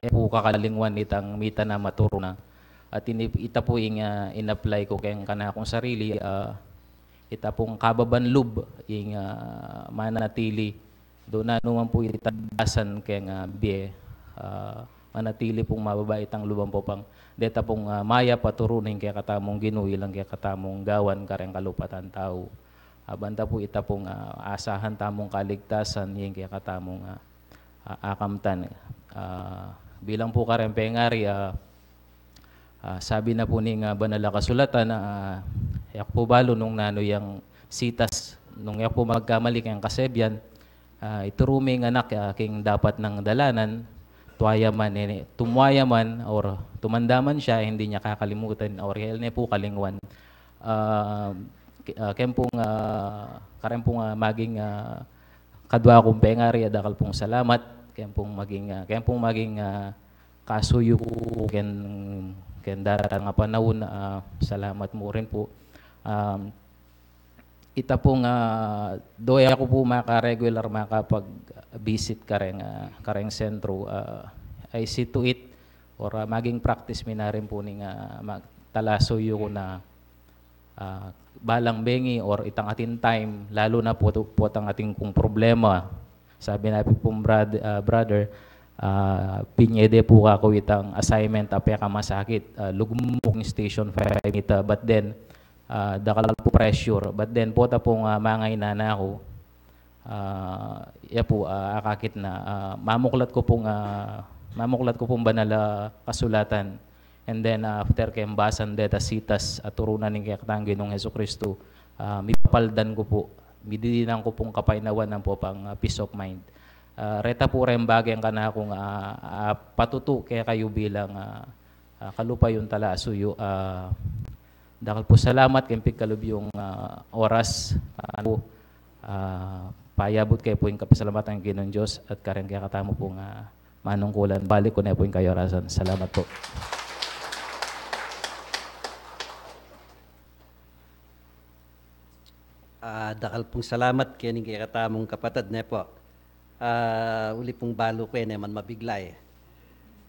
po kakalingwan itang mita na maturo na at ita po in-apply ko kayang kana akong sarili ita pong kababanlub yung manatili doon na naman po itabasan kayang biye manatili pong mababa itang lubang po pang deta pong maya paturunin kaya katamong Ginoo ilang kaya katamong gawan kareng kalupatan tao. Banda po ita pong asahan tamong kaligtasan yung kaya katamong akamtan. Bilang po kareng pengari sabi na po ning banal na kasulatan yak po balo nung nano yang sitas nung yak po magkamali kayang kasebyan ituruming anak king dapat ng dalanan tumwaya man or tumandaman siya hindi niya kakalimutan or helne po kalingwan karem pong maging kadwa kong pengari adakal pong salamat kaya pong maging kasuyo ken darang nga panahon salamat mo rin po ita pong doya ko po maka-regular makapag-visit kareng sentro I see to it or maging practice mi na rin po ning magtalasoyo ko na balang bengi or itang atin time lalo na po ang ating kung problema sabi na po pong brother pinyede po ako itang assignment apya ka masakit lugmok station 5 ita but then dakal po pressure but then po ta pong mangay na ako po akakit na mamuklat ko pong banal kasulatan and then after kayong basan deta sitas at turunan ng kakatang Ginoong Hesukristo mipapaldan ko po mididinan ko pong kapainawan ng po pang peace of mind reta po rin bagay ka na akong patuto kaya kayo bilang kalupa yung tala suyo dakal po salamat kayong pigkalub yung oras payabot kayo po yung kapasalamatan ng Ginoong Diyos at kareng kaya katamo pong manungkulan balik ko na po yung kayo orasan. Salamat po. Dakal pong salamat kaya ning kaya katamong kapatid na po. Uli pong balo ko man mabiglay.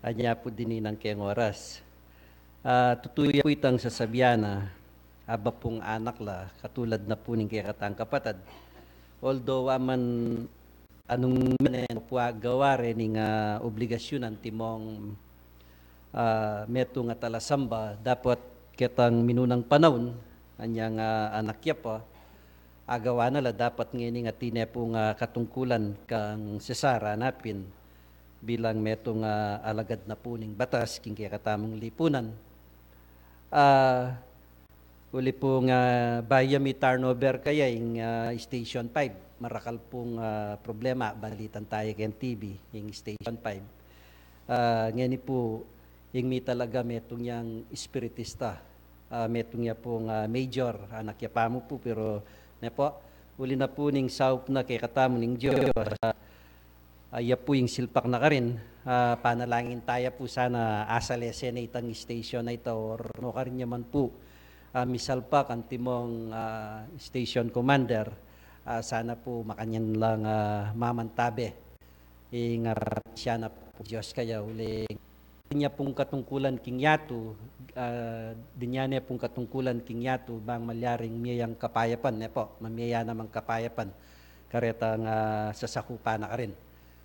Anya po din ng kayang oras. Tutuya po itang sasabihan na aba pong anak la, katulad na po ning kaya katang kapatid. Although aman anong po gawa rin ng obligasyon ng timong meto nga talasamba, dapat kitang minunang panahon, anyang anak ya po, agawa na la dapat ngayon nga tine po nga katungkulan kang sesara napin bilang metong alagad na puning batas king kaya katamong lipunan. Uli pong bayami turnover kaya yung Station 5. Marakal pong problema, balitan tayo kay TV, yung Station 5. Ngayon po, yung may talaga metong yang espiritista. Metong ya pong major, anak ya pa mo po, pero po, uli na po ning saup na kay katamo ning Diyos. Iya po yung silpak na ka rin. Panalangin tayo po sana asalesen na itang station na ito or no ka rin naman po. Misalpak ang timong station commander. Sana po makanyan lang mamantabe. Ingar siya na po Diyos kaya uli. Dinya pong katungkulan king yato. Dinya niya pong katungkulan king yato bang malyaring miyang kapayapan. Po, mamiyaya namang kapayapan. Karetang sasakupa na ka rin.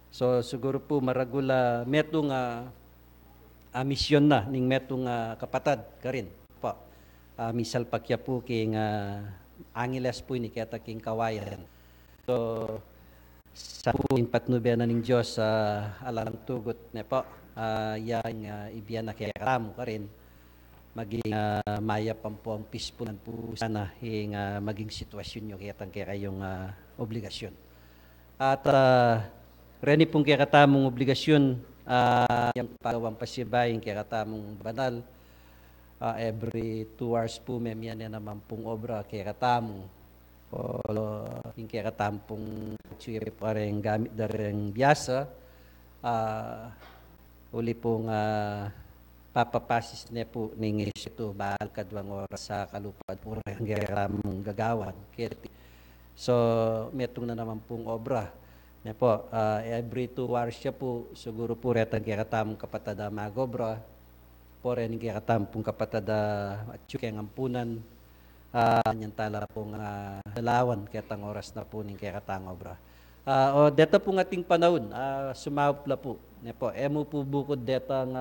So siguro po maragula metong misyon na ning metong kapatad ka rin po. Misal pakya po king Angeles po ni kaya king kawayan. So sa po yung patnubena ning Diyos alang tugot na po yang ibiyan na kaya karamo ka rin. maging mayapan po ang peaceful po sana yung maging sitwasyon nyo kaya kayong obligasyon. At reni pong kaya katamong obligasyon yung pagawang pasibayin kaya katamong banal. Every 2 hours po may yan naman pong obra kaya katamong. O yung kaya katamong pong parang gamit na rin biyasa. Uli pong papapasis na po ng ito bahal kadwang oras sa kalupad po rin kaya katamong gagawan. So, metong na naman pong obra. Yan po, every 2 hours siya po, siguro po retang kaya katamong kapatada magobra, po rin kaya katamong kapatada at yung ampunan, yan tala pong dalawan kaya tang oras na po ng kaya katang obra. Deta pong ating panahon, sumawpla po. Yan po, emo po bukod detang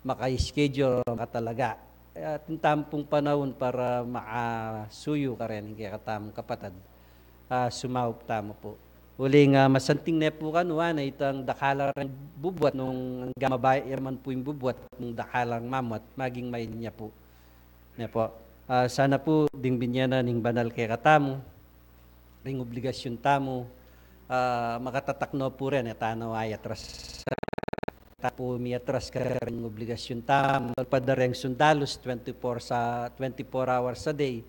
maka-schedule katalaga. Ating tampong panahon para makasuyo ka rin kaya katamong kapatad, sumawp tamo po. Uling masanting na po kanuan na itang dakalang bubuat nung gamabay yaman po yung bubuat nung dakalang mamot maging may niya po. Na po. Sana po ding binyana ning banal kay katamo ring obligasyon tamo makatatakno po rin etano ay atras tapo mi atras ka ring obligasyon tamo padareng sundalos 24 hours a day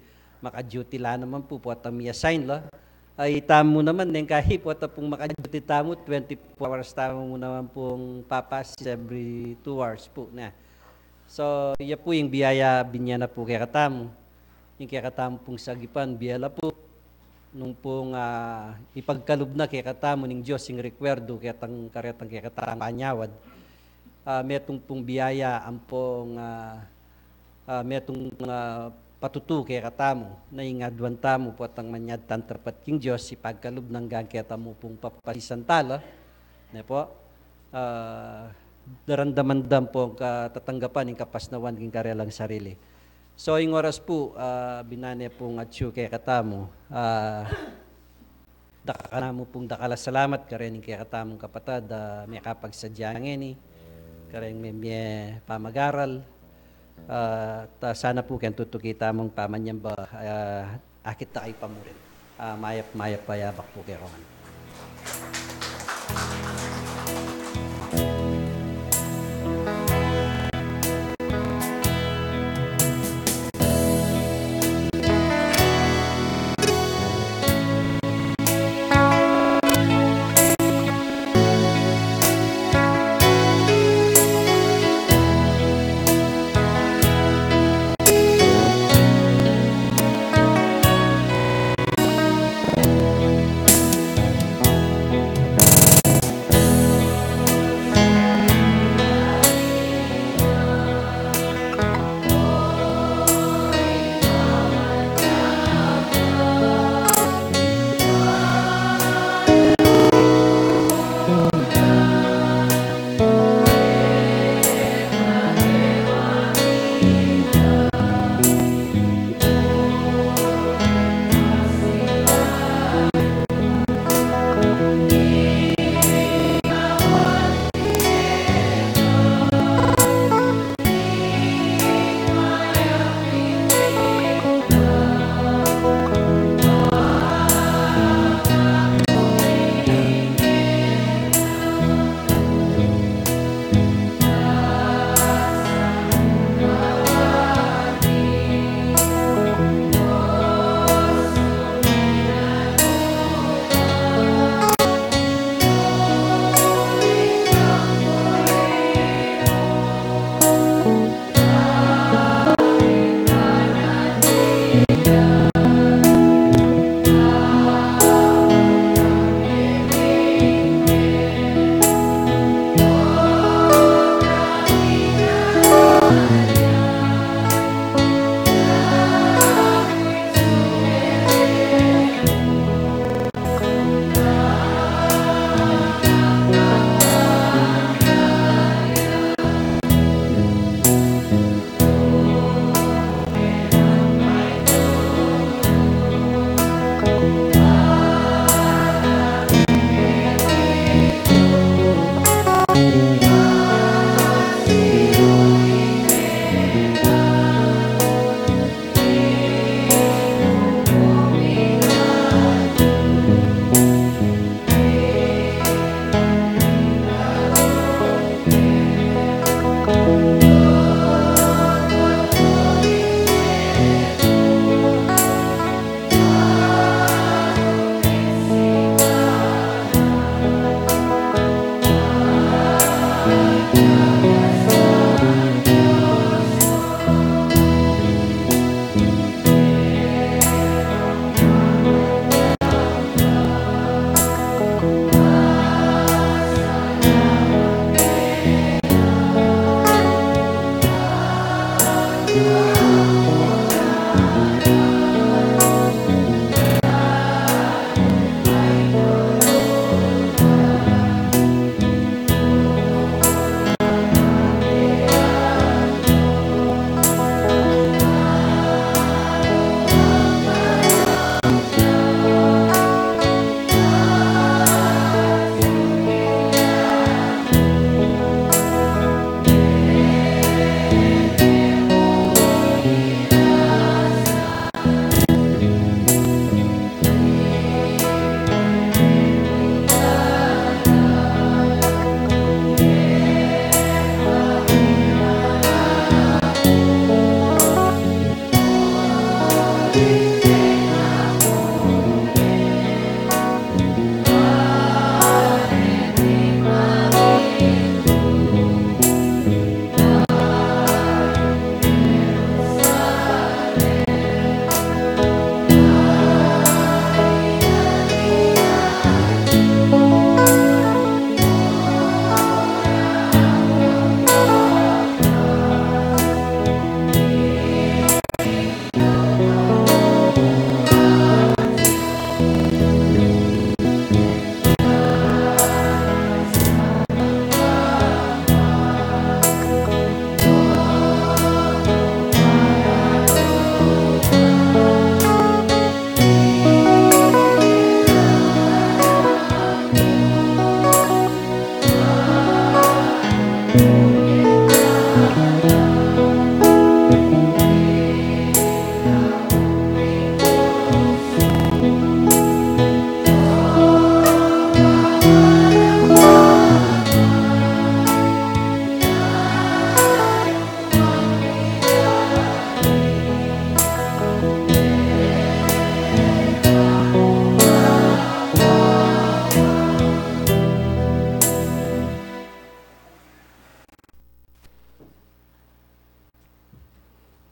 maka-duty la naman po at mi assign la ay tamo naman din kahit po pong maka-duty tamo 24 hours tamo mo naman pong papas every 2 hours po na. So, iya po yung biyaya binya na po kaya katamo. Yung kaya katamo pong sagipan, biyala po. Nung pong ipagkalub na kaya katamo ng Diyos yung rekwerdo kaya karetang kaya katamo anyawad. Metong pong biyaya ang pong metong patutu kaya katamo na ingadwan tamo po at ang manyad tantrapat king Diyos ipagkalub ng gagketa mo pong papalisantala na po darandaman po ang katatanggapan ng kapasnawan king karelang sarili. So yung oras po binane pong atyo kaya katamo dakanamo pong dakala salamat karening kaya katamong kapatad may kapagsadyang ini kareng may pamagaral. Sana po kaya tutukita mong pamanyan ba akit na kayo pamurin. Mayap payabak po kaya kaman.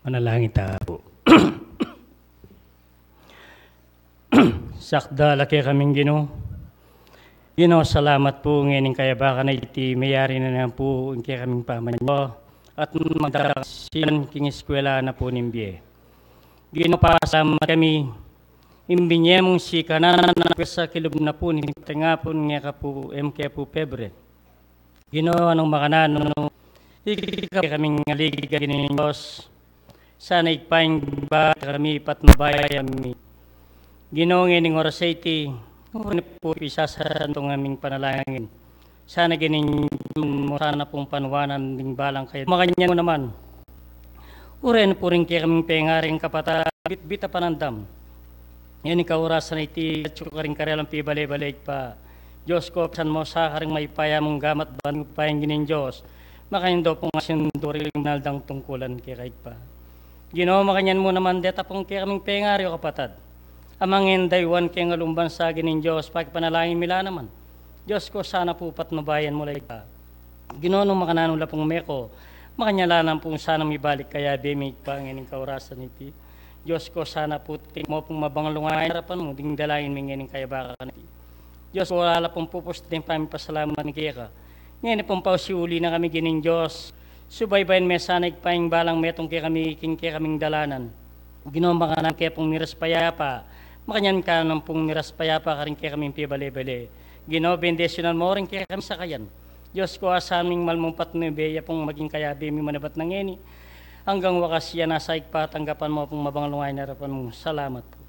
Manalangin tayo po. Sakda laki kaming Ginoo. Ginoo, salamat po ngayon kaya baka na iti mayari na naman po kaya kaming pamanyo at magdarasin king eskwela na po nimbiye. Ginoo, pasalamat kami imbinye mong si kanan sa kilog na po ni nga po nga ka po MK po Pebre. Ginoo, anong makanan anong ikaw kaming aligigan ng Diyos. Sana ikpaing ba kami patnubayan kami. Ginoo, ngayon oras sa iti, po isa sa itong aming panalangin. Sana ganin mo sana pong panuwanan ng balang kayo. Makanyan mo naman. Uren po rin kaya kaming pengaring kapata, bit-bita panandam. Yan ikaw oras na iti, at ka rin karelang pibali-balik pa. Diyos ko, saan mo sa karing may paya mong gamat ba, payang ginin Diyos. Makanyan daw pong asinduri yung naldang tungkulan kaya kahit pa. Ginoo, makanyan mo naman deta pong kaya kaming pengaryo kapatad. Amangin daywan kaya nga lumban sa ginin Diyos, pakipanalangin mila naman. Diyos ko, sana po patnubayan mo lang ka. Ginoo, nung makananula pong meko, makanyalanan pong sana mibalik kaya bimig pa ang ining kaurasan iti. Diyos ko, sana po mo pong mabangalungay harapan mo, ding dalayin mo ngayon kaya baka ka. Diyos ko, wala pong pupos din pa pasalamat ni kaya ka. Ngayon pong pausiuli na kami ginin Diyos. Subaybayin may sana ikpaing balang metong kaya kaming dalanan. Ginoo, makanan kaya pong miras payapa. Makanyan ka ng pong miras payapa ka rin kaya kaming pibali-bali. Ginoo, bendisyonan mo rin kaya kami sa kayan. Diyos ko, asaming malmumpat na beya pong maging kaya bimi manabat ng ngeni. Hanggang wakas yan nasa ikpa, tanggapan mo pong mabangalungay na harapan mo. Salamat po.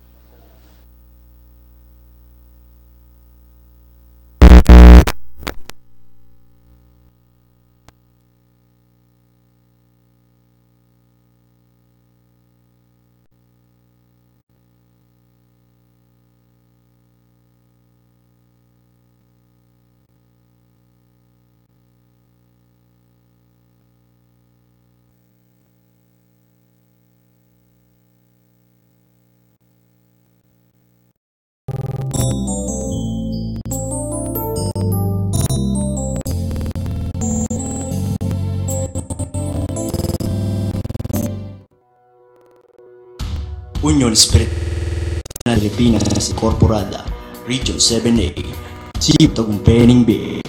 Union Spirit na Pilipinas Incorporada, Region 7A, Sip Tagumpay B.